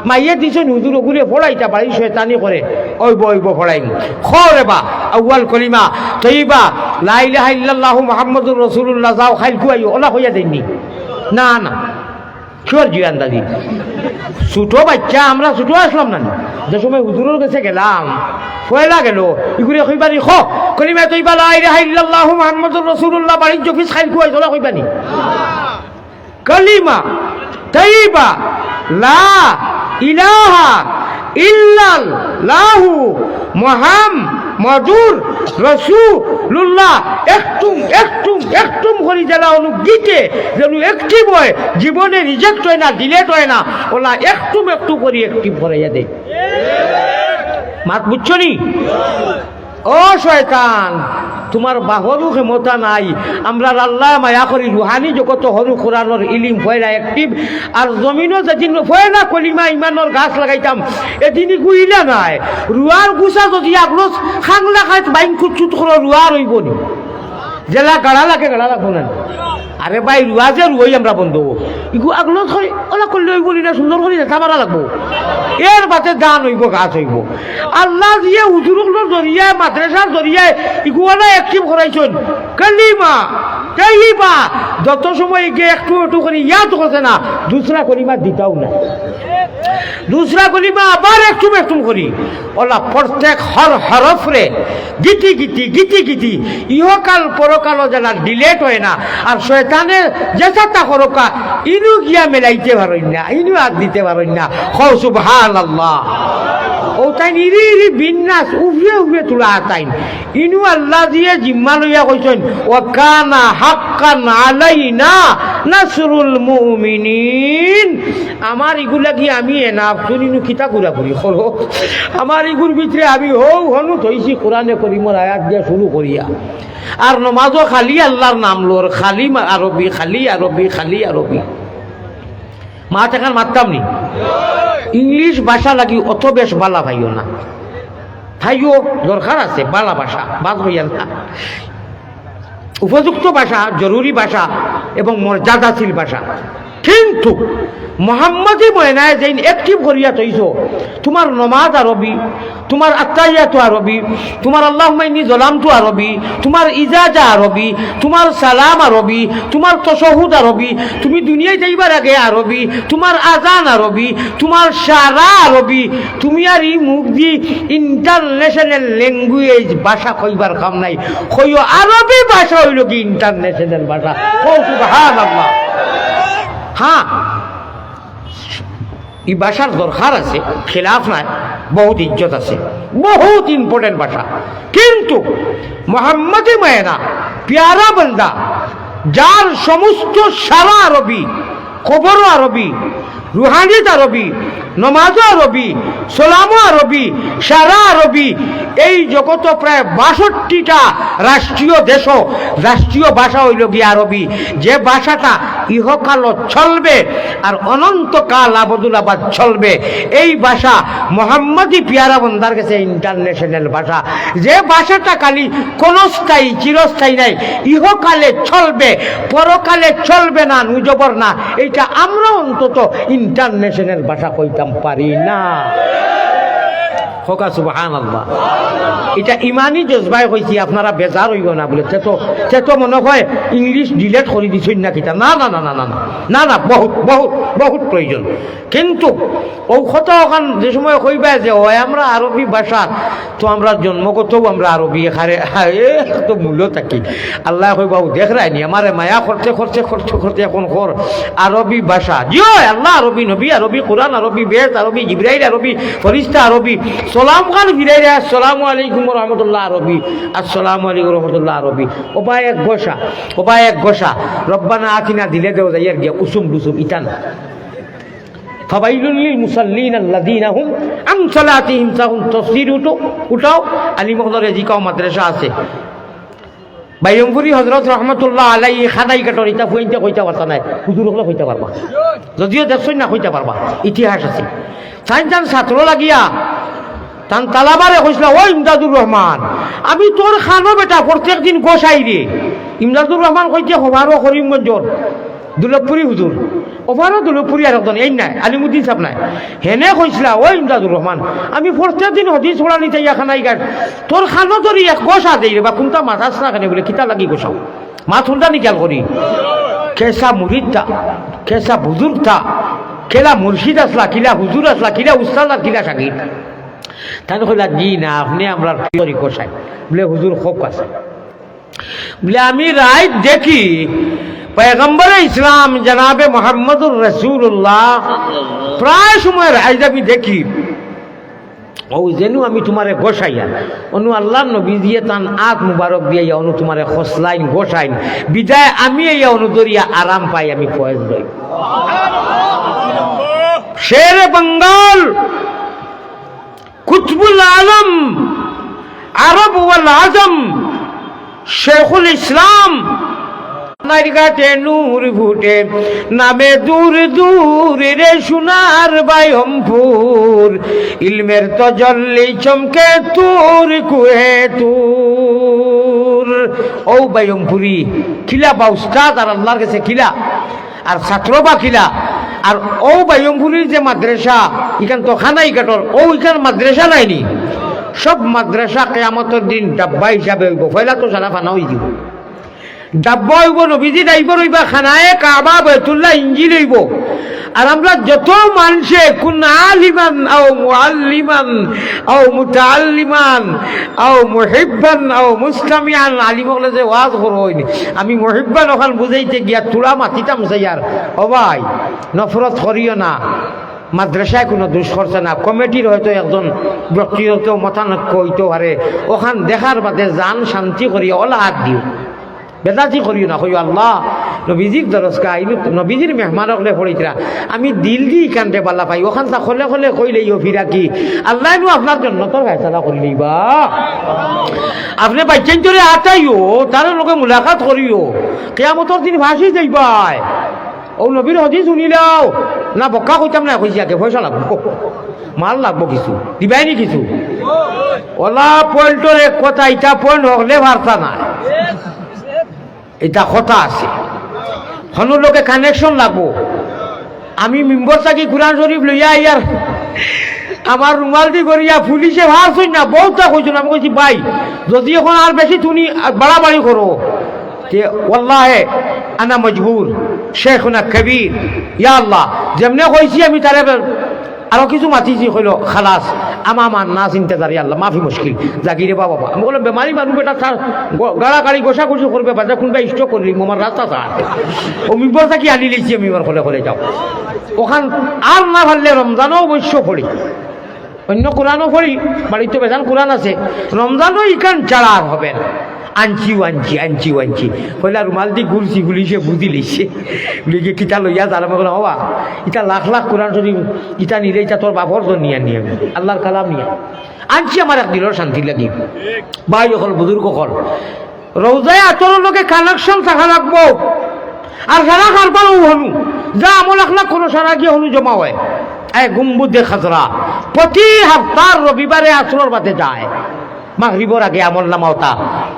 মাইয়ে দিছেন হুজুর ওগুলো পড়াইটা বাড়ি শয়তানি করে ওইব ওইব পড়াইম খরে বা আউয়াল কলিমা তৈবা লা ইলাহা ইল্লাল্লাহু মুহাম্মাদুর রাসূলুল্লাহ যাও খাইল কুয়াইও ওলা হইয়া দেননি না না কিওর জিয়ান দাদি ছোট বাচ্চা আমরা ছোট আসলাম না যে সময় হুজুরের কাছে গেলাম পয়লা গেল ইগুরে কইবানি খ কলিমা তৈবা লা ইলাহা ইল্লাল্লাহু মুহাম্মাদুর রাসূলুল্লাহ বাড়ি জফিস খাইল কুয়াই ওলা কইবানি কলিমা তৈবা লা ইলাহা ইল্লাল্লাহু মুহাম্মাদুর রাসূলুল্লাহ একটুম করি যারা অনুগীতে যেন অ্যাক্টিভ হয় জীবনে রিজেক্ট হয় না ডিলেট হয় না ওলা একটু করি অ্যাক্টিভ করাইয়া দেয় মাত বুঝছো নি ও শয়তান তোমার বাহরু ক্ষমতা নাই আমরা আল্লাহ মায়া করি রুহানি জগত হরু কোরআনের ইলিম ফয়লা অ্যাক্টিভ আর জমিনও যেদিন ফয়লা কলিমা ইমানের গাছ লাগাইতাম এদিনই গুইলা নাই রুয়ার গুছা যদি আপনার খাংলা খাই বাইন খুচুত করে রুয়া রইব নি জেলা গাড়া লাগে গাড়া লাগবো না আরে ভাই রুয়াজে রুই আমরা বন্ধ ইগু আগলো হয় ওলা করলে ওই বলি না সুন্দর করি দেখা মারা লাগবো এর বাতে দান হইব গাছ হইব আল্লাহ দিয়ে উজুরগুলোর জরিয়ায় মাদ্রাসার জরিয়ায় ইগুয়ালা অ্যাক্টিভ করাইছেন কালিমা কালিমা যত সময় গিয়ে একটু একটু করে ইয়াদ করছে না দুসরা কলিমা দিতাও না দুসরা কলিমা আবার একটু একটু করি ওলা প্রত্যেক হরফরে গীতি গীতি গীতি গীতি ইহকাল পরকালও যেন ডিলেট হয় না আর শয়তানের যেটা করকা ইনু গিয়া মেলাইতে পারেন না ইনু হাত দিতে পারেন না হও সুবহানাল্লাহ ও তাই ইরি ইরি বিন্যাস উফরে উফরে তোলা আতাইন ইনু আল্লাহ দিয়ে জিম্মা লইয়া কইছেন ওয়া কানা হাক্কান আলাইনা নাসরুল মুমিনিন আমার ইগুলা কি আমি এনাফ শুনিনু কিতা গুলা করি হলো আমার ইগুর ভিতরে আমি হনু থইছি কোরআনে করিমর আয়াত দিয়ে শুরু করিয়া আর নমাজও খালি আল্লাহর নাম লোর খালি আরবি খালি আরবি খালি আরবি মা টাকার মারতাম নি ইংলিশ ভাষা লাগি অত বেশ বালা ভাইও না ভাইও দরকার আছে বালা ভাষা বাদ হইয়া না উপযুক্ত ভাষা জরুরি ভাষা এবং মর্যাদাশীল ভাষা কিন্তু মোহাম্মদী ময়নায় যেন অ্যাক্টিভ করিয়া তৈছ তোমার নমাজ আরবি তোমার আত্তাহিয়াতু আরবি তোমার আল্লাহুম্মা ইন্নী যালামতু আরবি তোমার ইজাজা আরবি তোমার সালাম আরবি তোমার তাশাহুদ আরবি তুমি দুনিয়ায় যাইবার আগে আরবি তোমার আজান আরবি তোমার সারা আরবি তুমি আর ই মুখ দি ইন্টারন্যাশনাল ল্যাঙ্গুয়েজ ভাষা কইবার কাম নাই কইও আরবি ভাষা হইল কি ইন্টারন্যাশনাল ভাষা ও সুবহানাল্লাহ হ্যাঁ এই ভাষার দরকার আছে খেলাফ নাই বহুত ইজ্জত আছে বহুত ইম্পর্টেন্ট ভাষা কিন্তু মোহাম্মদী ময়না প্যারা বন্দা যার সমস্ত সারা আরবি খবরও আরবি রুহানিত আরবি নমাজও আরবি সালামও আরবি সারা আরবি এই জগত প্রায় ৬২টা রাষ্ট্রীয় দেশ রাষ্ট্রীয় ভাষা হইল গিয়ে আরবি যে ভাষাটা ইহকাল চলবে আর অনন্তকাল আবদুলাবাদ চলবে এই ভাষা মোহাম্মদী পিয়ারা বন্দার কাছে ইন্টারন্যাশনাল ভাষা যে ভাষাটা খালি ক্ষণস্থায়ী চিরস্থায়ী নাই ইহকালে চলবে পরকালে চলবে না নুজবর না এইটা আমরা অন্তত ইন্টারন্যাশনাল ভাষা কইতাম পারি না হোকা সুবহানাল্লাহ এটা ইমানি জজবাই কইছি আপনারা বেজার হইব না বলে তো মনে হয় ইংলিশ ডিলেট করে দিছেন না কিতা না না না না না না না বহুত বহুত বহুত প্রয়োজন কিন্তু ঔষধ ওখান যে সময় কইবা যে ও আমরা আরবি ভাষা তো আমরা জন্মগতও আমরা আরবি এখানে তো মূল্য থাকি আল্লাহ কইবা দেখ রায়নি আমারে মায়া করতে করতে করতে করতে এখন কর আরবি ভাষা জিও আল্লাহ আরবি নবী আরবি কোরআন আরবি বেদ আরবি জিবরাইল আরবি ফরিস্তা আরবি সালাম খান ফিরাই রে আসসালামু আলাইকুম রহমতুল্লাহ আরবি আসসালামু আলাইকুম রহমতুল্লাহ আরবি ওবা এক ঘোষা রব্বানা আতিনা দিলে দেও যাইয়ার গিয়া উসুম ডুসুম ইটান ফাওয়াইলুল লিল মুসাল্লিন আল্লাযীনা হুম আন সালাতিহিম সাহুন তাফসীর উঠাও আলী মহল্লার জিকাও মাদ্রাসা আছে বাইরমপুরি হযরত রহমাতুল্লাহ আলাইহি খানাই কাটরিতা ফুইনতে কইতা পারতা নাই হুজুর হলো কইতা পারবা যদিও দেখছই না কইতা পারবা ইতিহাস আছে সাইনজান ছাত্র লাগিয়া তান তালাবারে কইছিল ও ইমদাদুর রহমান আমি তোর খানো বেটা প্রত্যেক দিন গোসাই রে ইমদাদুর রহমান কইতে হবারও করিমগঞ্জর দুলভপুরি হুজুর ওভারও দুলভপুরি আর একজন এই নাই আলিমুদ্দিন সাহেব নাই হেনে কইছিল ও ইমদাদুর রহমান আমি প্রত্যেক দিন হদিস পড়া নিতে খানাই গাছ তোর খানো ধরি এক গোসা দেই রে বা কোনটা মাথাস না খানে বলে কিতা লাগি গোসাও মাছ উল্টা নিকাল করি কেসা মুরিদটা কেসা বুজুর্গটা কেলা মুর্শিদ আসলা কিলা হুজুর আসলা কিলা উস্তাদ আর কিলা শাকির তাই কইলা জি না আপনি আমরা তরি কোসাই বলে হুজুর খুব আছে বলে আমি রাইট দেখি পয়গম্বর ইসলাম জনাবে মোহাম্মদুর রাসূলুল্লাহ প্রায় সময় রাইজ আমি দেখি ও যেন আমি তোমারে গোসাইয়া অনু আল্লাহ নবী দিয়ে তান আত মুবারক দিয়ে অনু তোমারে খসলাইন গোসাইন বিদায় আমি এই অনুদরিয়া আরাম পাই আমি ফয়েজ লই শেরে বেঙ্গল কুতবুল আলম আরব ওয়াল আজম শেখুল ইসলাম নারগাতে নূর ফুটে নামে দূর দূর রে সোনার বায়মপুর ইলমের তজল্লি চমকে তুর কুহে তুর ও বাইমপুরি খিলা বা উস্তাদ আর আল্লাহর কাছে খিলা আর ছাত্র বা খিলা আর ও বাইমপুরির যে মাদ্রাসা এখান তো খানাই কাটর ও এখান মাদ্রাসা নাইনি সব মাদ্রাসা কিয়ামতের দিন ডাব্বা হিসাবে হইব পয়লা তো সারা ফানা হয়ে দিব ডাব্বা হইব নবীজি ডাইব রইবা খানায় কাবা বাইতুল্লাহ ইঞ্জিল হইব আর আমরা যত মানুষে কোন আলিমান আও মুআল্লিমান আও মুতাআল্লিমান আও মুহিব্বান আও মুসতামিআন আলিম হলে যে ওয়াজ করো হইনি আমি মুহিব্বান ওখান বুঝাইতে গিয়া তুলা মাতিতাম যাইয়ার ও ভাই নফরত করিও না মাদ্রাসায় কোনো দোষ করছে না কমিটির হয়তো একজন ব্যক্তিগত মতানৈক্য হইতে পারে ওখান দেখার বাদে জান শান্তি করিয়া ওলা হাত দিও বেদাতি করিও না কইও আল্লাহ নবীজির দরজকা আইলু নবীজির মেহমান হলে পড়িতরা আমি দিল দি কান্দে বালা পাই ওখান তা খলে খলে কইলেই ও ফিরা কি আল্লাহ নু আপনার জন্য তোর ফয়সালা করিলেই বা আপনি বাইচেন ধরে আটাইও তার লোকে মুলাকাত করিও কিয়ামতের দিন ভাসি যাইবাই ও নবীর হদিস শুনিলাও না বক্কা কইতাম না কইছি আগে পয়সা লাগবো মাল লাগবো কিছু দিবাই নি কিছু ওলা পয়েন্টর এক কথা এটা পয়েন্ট হলে বার্তা নাই এটা কথা আছে হনু লোকে কানেকশন লাগবো আমি মেম্বর থাকি কোরআন শরীফ লইয়া ইয়ার আমার রুমাল দি করিয়া পুলিশে ভাবছই না বহুটা কইছো আমি কইছি ভাই যদি এখন আর বেশি তুমি বাড়াবাড়ি করো তে ওয়াল্লাহে আনা মজবুর শেখনা কবির ইয়া আল্লাহ যেমনে কইছি আমি তারে আরো কিছু মাতিছি কইল খালাস আমার না চিন্তাদারি আল্লাহ মাফি মুশকিল জাগিরে বাবা আমি বললাম বেমারি মানুষ বেটা তার গাড়াগাড়ি গোসা গোসা করবে বাজার কোনবা স্টক করলি আমার রাস্তা তার ও মিম্বর থাকি আনি লিছি আমি আমার খলে খলে যাও ওখান আর না ভাললে রমজানও অবশ্য পড়ি অন্য কোরআনও পড়ি বাড়িতে বেজান কোরআন আছে রমজানও ইখান ছাড়া আর হবে না আনছি কইলা রুমাল দি ঘুরছি গুলি সে বুঝি লিছে বুঝি কিতা লইয়া যার আমি বললাম হবা ইটা লাখ লাখ কোরআন শরীফ ইটা নিলে ইটা তোর বাপর তো নিয়ে নিয়ে আল্লাহর কালাম নিয়ে আনছি আমার এক দিলের শান্তি লাগি ভাই হল বুজুর্গ হল রোজায় আতর লোকে কানেকশন থাকা লাগবো আর সারা কারবারও হনু যা আমল আখলাক কোনো সারা গিয়ে হনু জমা হয় গুম্বুদে খাজরা প্রতি সপ্তাহ রবিবারে আসরের বাদে যায় মাগরিবর আগে আমল নামাওতা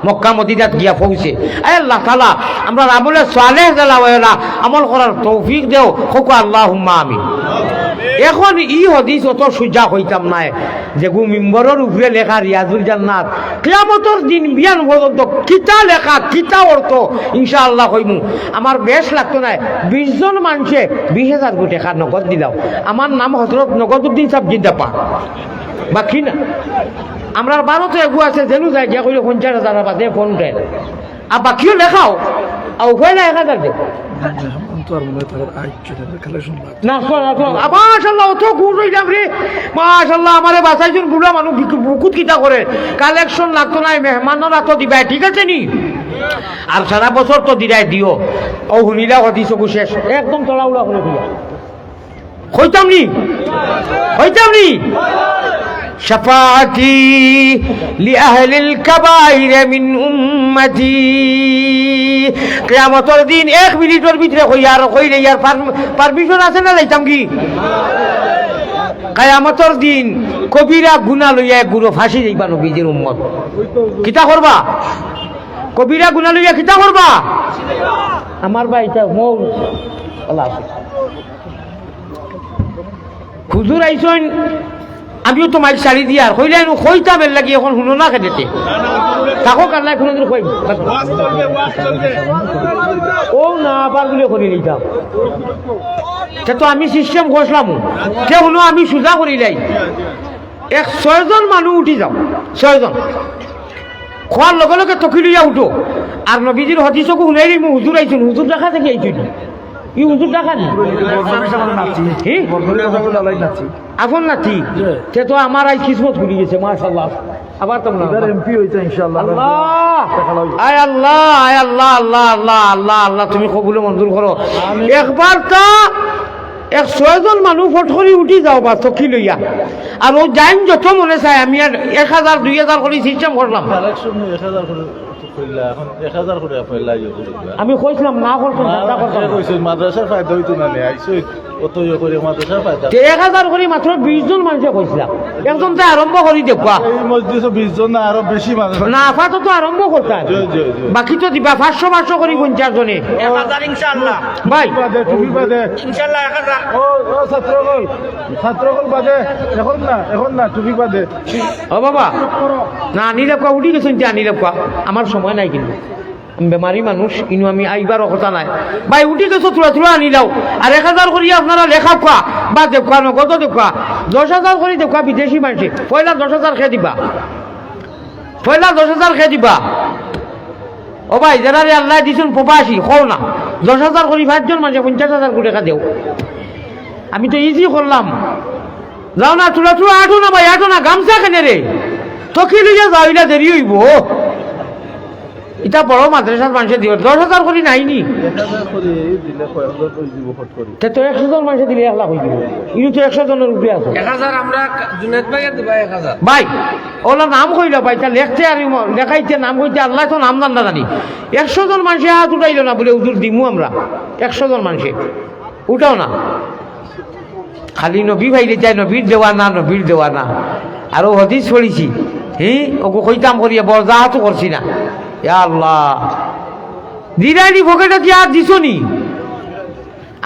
মক্কা মদিনাত গিয়া পৌঁছে আল্লাহ তাআলা আমরা আমলে সালেহ জালাওয়ালা আমল করার তৌফিক দেও খোক আল্লাহুম্মা আমিন এখন ই হাদিস অত সুজা হইতাম না যে গু মিম্বরের উপরে লেখা রিয়াজুল জান্নাত কিয়ামতের দিন বিয়ান পর্যন্ত কিতা লেখা কিতা অর্থ ইনশাআল্লাহ কইমু আমার বেশ লাগতো না 20 জন মানুষে 20,000 কোটি টাকা নগদ দিলাও আমার নাম হযরত নগদউদ্দিন সাহেব জিন্দাপা বাকি না আমরা ভারতে এগু আছে জেনু যায় গিয়া কইলে 50,000 বাদে ফোন দেয় আর বাকিও লেখাও আর উপায় না 1,000 দে না মাশাআল্লাহ অত গুণ হইলাম রে মাশাআল্লাহ আমারে বাসাইজন বুড়া মানুষ বুকুত কিতা করে কালেকশন লাগতো না মেহমানরা তো দিবাই ঠিক আছে নি আর সারা বছর তো দিরাই দিও ও শুনিলা হদিস শেষ একদম তলাউলা করে দিয়া হইতাম নি شفاعتي لأهل الكبائر من أمتي কিয়ামতের দিন 1 মিনিটের ভিতরে কইলে ইয়ার পারমিশন আছে না যাইতাম কি কিয়ামতের দিন কবিরা গুনাহ লইয়া গুরু ফাঁসি যাইবা নবীজির উম্মত কিতা করবা কবিরা গুনাহ লইয়া কিতা করবা আমার ভাইটা মৌ আল্লাহ হুজুর আইছেন আমিও তো মাইক শাড়ি দিয়ার কইলে কইতাম এর লাগি এখন শুনো না খেতে থাকো কান্নায় কোনো দিন কইব ও না আবার গুলো করে নিতাম সে তো আমি সিস্টেম ঘষলাম কে হলো আমি সোজা করি লাই 6 জন মানুষ উঠি যাও 6 জন খোয়ার লগে লগে তকি লইয়া উঠো আর নবীজির হদিসকো শুনাই দিই হুজুর আইছেন হুজুর দেখা থেকে আইছেন ই হুজুর দেখা নি আপন নাতি সে তো আমার আই কিসমত খুলি গেছে মাশাআল্লাহ আবার তো এমপি হইছে ইনশাআল্লাহ আয় আল্লাহ আল্লাহ আল্লাহ আল্লাহ তুমি কবুল মঞ্জুর করো একবার তা 6 জন মানুষ ফট করে উঠি যাও বা চকি লইয়া আর ও যাইন যত মনে চায় আমি আর 1,000 2,000 করে সিস্টেম করলাম আমি কইছিলাম না করতাম মাদ্রাসার ফায়দা হইতো না কত ইয়ে করে মাদ্রাসা পাইতাম 1000 করে মাত্র 20 জন মানুষে কইছিলাম একজন তো আরম্ভ করি দেখবা এই মসজিদে 20 জন না আরো বেশি মানুষ না আপাতত আরম্ভ করতে জি, জি, জি। বাকি তো দিবা 500 করি 50 জনে 1000 ইনশাআল্লাহ ভাই বাদে টুপি বাদে ইনশাআল্লাহ 1000 ও ছাত্রগণ বাদে এখন না টুপি বাদে ও বাবা না নিরাপকা উঠি গেছেন যে নিরাপকা আমার সময় নাই কিন্তু আমি বেমারি মানুষ ইনু আমি আইবারও কথা নাই ভাই উঠি গেছো থোড়া আনি দাও আর 1000 করি আপনারা লেখা খোয়া বা দেখা নগদ দেখা 10,000 করি দেখা বিদেশি মানুষে পয়লা 10,000 খেয়ে দিবা পয়লা 10,000 খেয়ে দিবা ও ভাই যারা আল্লাহ দিছেন প্রবাসী হও না 10,000 করি 5 জন মানুষে 50,000 করে টাকা দেও আমি তো ইজি করলাম যাও না চুলা আঠো না ভাই আঠো না গামছা কেনে রে তো কি লইয়া যাও এটা দেরি হইব এটা বড় মাদ্রাসার মানুষে দিও 10,000 করি নাইনি 1000 করে দিলে কয়েকজন কই দিব ফট করি তে তো 100 জন মানুষে দিলে 1 লাখ হয়ে যাবে ইনু তো 100 জনের উপরে আছে 1000 আমরা জুনায়েদ ভাইকে দিবা 1000 ভাই ওলা নাম কইলা ভাই তা লেখতে আর লেখাইতে নাম কইতে আল্লাহ তো নাম না জানি 100 জন মানুষে হাত উঠাইলো না বলে উজুর দিমু আমরা 100 জন মানুষে উঠাও না খালি নবী ভাইলে চাই নবীর দেওয়া না আরো হদিস পড়িছি ওকে কইতাম করিয়া বরজাহাতও করছি না ইয়া আল্লাহ দিরাইনি পকেটে কি আর দিছো নি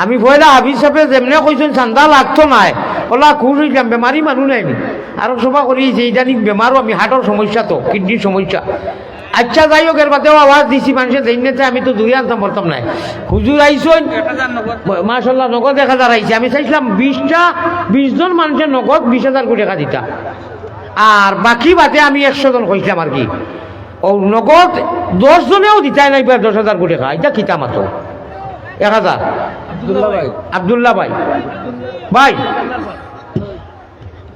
আমি পয়লা হাবিজ সাহেব যেমনে কইছেন চান্দা লাগতো নাই ওলা খুশ হইলাম বেমারি মানুষ নাইনি আরো সভা করিয়েছি ইদানিং বেমারও আমি হার্টের সমস্যা তো কিডনির সমস্যা আচ্ছা যাই হোক এর বাদেও আওয়াজ দিছি মানুষের দেখতে আমি তো দূরে আনতাম বলতাম নাই হুজুর আইসন 1000 নগদ মাশাল্লাহ নগদ 1000 আইছে আমি চাইছিলাম 20 জন মানুষের নগদ 20,000 করে টাকা দিতা আর বাকি বাদে আমি 100 জন কইছিলাম আর কি ও নগদ 10 জনেও দিতাই নাই 10,000 করে টাকা এটা কিতা মাত্র 1000 আব্দুল্লাহ ভাই ভাই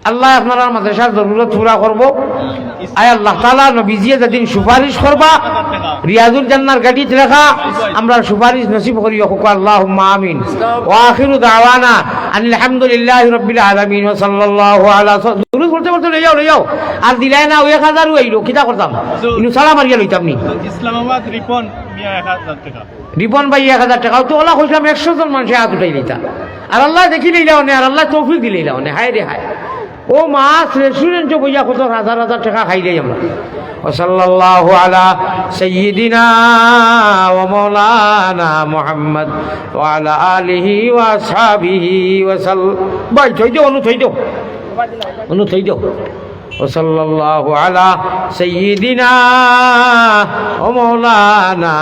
আল্লাহ আপনারা মাদ্রাসার জরুরত পুরা করবো আয় আল্লাহ তাআলা নবীজিয়ে যেদিন সুপারিশ করবা রিয়াজুল জান্নার গাড়িতে লেখা আমরা সুপারিশ নসিব করি আল্লাহুম্মা আমিন ওয়া আখিরু দাওয়ানা আনিল হামদুলিল্লাহি রাব্বিল আলামিন ওয়া সাল্লাল্লাহু আলা দুরূদ বলতে লই যাও আর দিলাই না 1000 হইলো কিটা করতাম ইনু সালাম মারিয়া লইতাম নি ইসলামাবাদ রিপন মিয়া 1000 টাকা রিপন ভাই 1000 টাকা তো ওলা কইলাম 100 জন মানুষ হাত উঠাই লইতা আর আল্লাহ দেখি লইলাও না আর আল্লাহ তৌফিক দিলাও না হায় রে হায় ও মাছ রেস্টুরেন্টে বইয়া কত হাজার টাকা খাইলে আমরা ওয়াসাল্লাল্লাহু আলা সাইয়্যিদিনা ওয়া মাওলানা মুহাম্মদ ওয়া আলা আলিহি ওয়া আসহাবিহি ওয়া সাল্লাম ভাই থই দাও ওয়াসাল্লাল্লাহু আলা সাইয়্যিদিনা ওয়া মাওলানা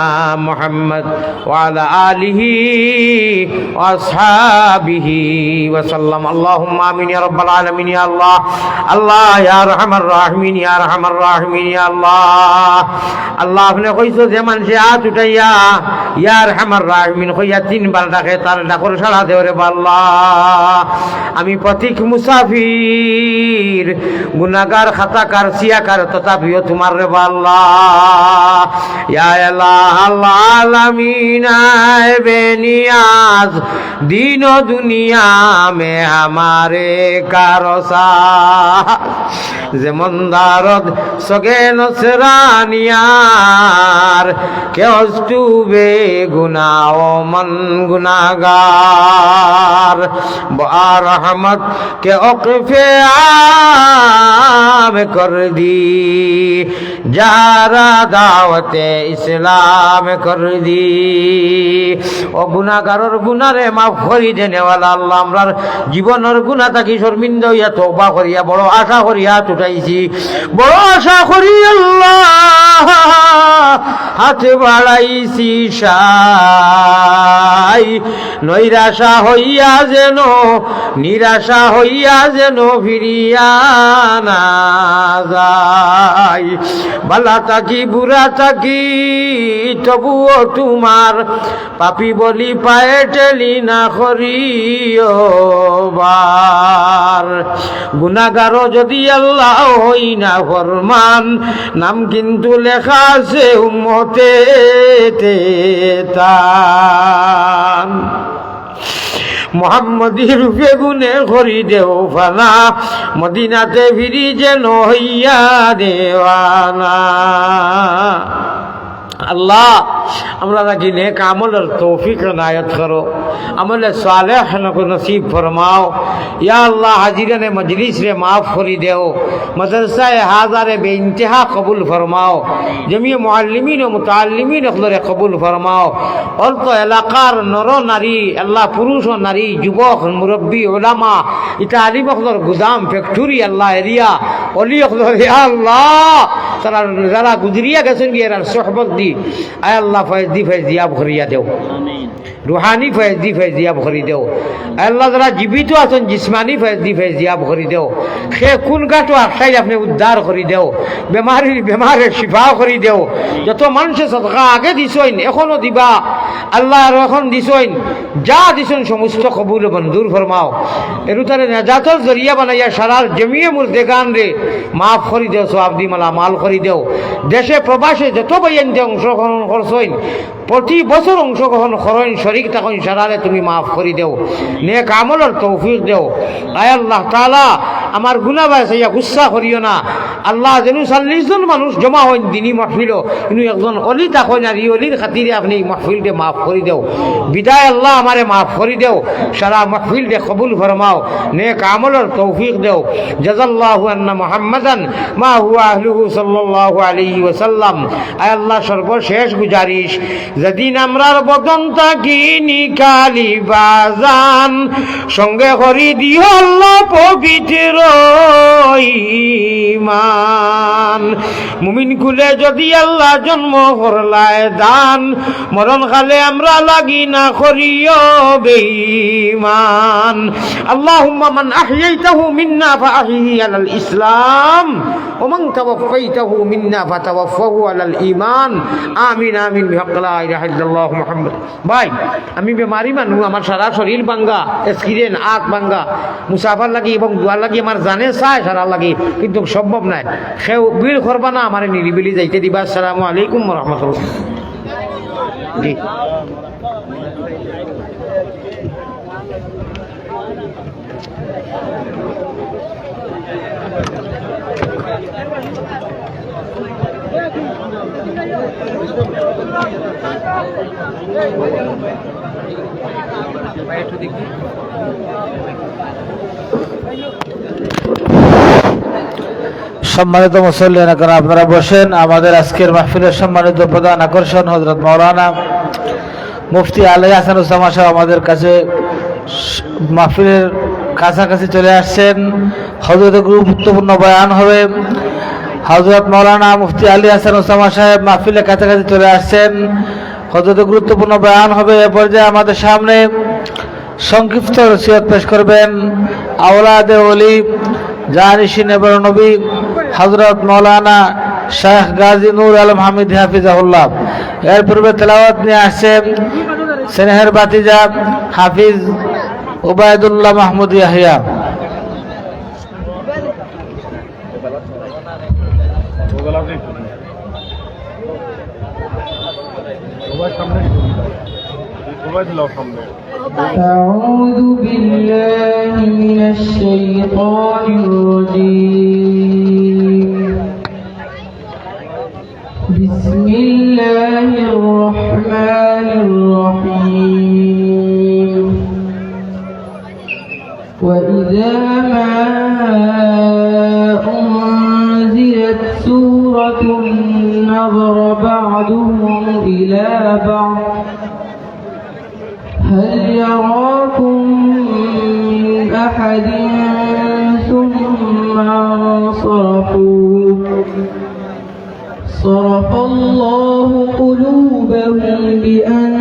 মুহাম্মদ ওয়া আলা আলিহি ওয়া আসহাবিহি ওয়া সাল্লাম আল্লাহুম্মা আমিন ইয়া রাব্বাল আলামিন ইয়া আল্লাহ আল্লাহ ইয়া আরহামার রাহিমিন ইয়া আরহামার রাহিমিন ইয়া আল্লাহ আল্লাহ আপনি কইছো যে মানুষে হাত উঠাইয়া ইয়া আরহামার রাহিমিন কইয়া 3 বার ডাকে তার ডাকর সাড়া দেও রে আল্লাহ আমি পথিক মুসাফির গুনাহগার খাতাকার সিয়াকার তথাপিও তোমার রে আল্লাহ ইয়া আল্লাহ আলামিন আয় বেনিয়াজ दीन दुनिया में हमारे कारोसा जेमंदारद सगे नसरानियार के अस्तुबे गुनाओ मन गुनागार बार रहमत के औक़िफ़े आम कर दी जारा दावते इस्लाम कर दी ও গুনাহগারের গুনারে মাফ করি দেনেওয়ালা আল্লাহ আমরার জীবনের গুনাহ থাকি শর্মিন্দা হইয়া তওবা করিয়া বড় আশা করিয়া উঠাইছি বড় আশা করি আল্লাহ হাত বাড়াইছি সাই নৈরাশা হইয়া নিরাশা হইয়া ফিরিয়া না যায় বালা থাকি বুড়া থাকি তবুও তোমার পাপি বলি পায়ে টেলি না করিও বার গুনাহগার যদি আল্লাহ হই না ফরমান নাম কিন্তু লেখা আছে উম্মতে তান মোহাম্মদী রূপে গুনে করি দেও ফানা মদিনাতে ফিরি যেন হইয়া দেওয়ানা আল্লাহ আমরা নাকি নেক আমলের তৌফিক নায়ত করো, আমলে সালেহ নসিব ফরমাও। ইয়া আল্লাহ হাজিরানে মজলিস রে মাফ করি দেও, মাদ্রাসায়ে হাজারে বেইন্তেহা কবুল ফরমাও, জমিয়ে মুআল্লিমিন ও মুতাআল্লিমিন অখলরে কবুল ফরমাও। অল্প এলাকার নর নারী, আল্লাহ পুরুষ ও নারী, যুবক মুরব্বী ওলামা, ইটা আলিম অখলর গুদাম ফ্যাক্টরি আল্লাহ এরিয়া অলি অখলর ইয়া আল্লাহ তারা যারা গুজরিয়া গেছেন গিয়ে এরা সোহবত দি আয় আল্লাহ ফয়েজ দিয়া ভরিয়া দেও, রুহানি ফয়েজ দিয়া ভরি দেও। আল্লাহ যারা জীবিত আছেন জিসমানি ফয়েজ দিয়া ভরি দেও। সে কোন গাটো আখাই আপনি উদ্ধার করি দেও, বেমারের শিফা করি দেও। যত মানুষের সদকা আগে দিছইন এখনো দিবা আল্লাহ, আর এখন দিছইন যা দিছইন সমস্ত কবুল মঞ্জুর ফরমাও। এরুতারে নাজাতর জরিয়া বানাইয়া সারার জমিয়ে মুর্দেগান রে মাফ করি দেও, সওয়াব দি মালা মাল করি দেও। দেশে প্রবাসে যত বাইয়ানতে অংশগ্রহণ করছইন, প্রতি বছর অংশগ্রহণ করেন, শরীক তখন সারারে তুমি মাফ করি দেও, নেক আমলের তৌফিক দেও। আয় আল্লাহ তাআলা আমার গুনাহ বাছাইয়া গুচ্ছা করিও না আল্লাহ। যেন 40 জন মানুষ জমা হইন দিনী মাহফিল, কিন্তু একজন অলি তাকইন আর অলির খাতিরে আপনি এই মাহফিলকে মাফ করি দেও। বিদায় আল্লাহ আমারে মাফ করি দেও, সারা মাহফিলকে কবুল ফরমাও, নেক আমলের তৌফিক দেও। জাযাল্লাহু আন্না মুহাম্মাদান মা হুয়া আহলুহু সাল্লাল্লাহু আলাইহি ওয়াসাল্লাম। আয় আল্লাহ সর্বশেষ গুজারিশ, যেদিন আমরার বদন থাকি নিকালি বাজান, সঙ্গে করি দিও আল্লাহ পবিত্র ঈমান। মুমিন কুলে যদি আল্লাহ জন্ম করলায় দান, মরণ কালে আমরা লাগি না করিও বেঈমান। আল্লাহুম্মা মান আহইয়াইতাহু মিন্না ফাআহইহি আলাল ইসলাম ওয়া মান তাওয়াফাইতাহু মিন্না ফাতাওয়াফাহু আলাল ঈমান। আমিন আমিন বিহাক্কি লা ইলাহা ইল্লাল্লাহ মুহাম্মদ। ভাই আমি বেমারি মানুষ, আমার সারা শরীর ভাঙ্গা, এক্সিডেন্ট আত ভাঙ্গা, মুসাফার লাগি এবং দুয়ার লাগি আমার জানে চায় সারা লাগি, কিন্তু সম্ভব নাই। সেও ভিড় করবা না, আমার নিরিবিলি যাইতে দিবা। আসসালামু আলাইকুম ওয়া রাহমাতুল্লাহ। জি সম্মানিত মুসল্লিয়ান, এখন আপনারা বসেন। আমাদের আজকের মাহফিলের সম্মানিত প্রধান আকর্ষণ হযরত মাওলানা মুফতি আলী হাসানুজ্জামা সাহেব আমাদের কাছে মাহফিলের কাছাকাছি চলে আসছেন। হযরতের গুরুত্বপূর্ণ বয়ান হবে। হযরত মাওলানা মুফতি আলী হাসানুজ্জামা সাহেব মাহফিলের কাছাকাছি চলে আসছেন, হযরতের গুরুত্বপূর্ণ বয়ান হবে। এ পর্যায়ে আমাদের সামনে সংক্ষিপ্ত নসিহত পেশ করবেন আওলাদে ওলি জানিশিন এবার নবী হযরত মাওলানা শেখ গাজী নূর আলম হামিদ হাফিজাহুল্লাহ। এর পূর্বে তেলাওয়াত নিয়ে আসছেন স্নেহের বাতিজা হাফিজ উবায়দুল্লাহ মাহমুদ ইয়াহিয়া। أعوذ بالله من الشيطان الرجيم. بسم الله الرحمن الرحيم. وإذا ما أنزلت سورة نظر بعضهم إلى بعض هل يراكم من أحد ثم انصرفوا صرف الله قلوبهم بأن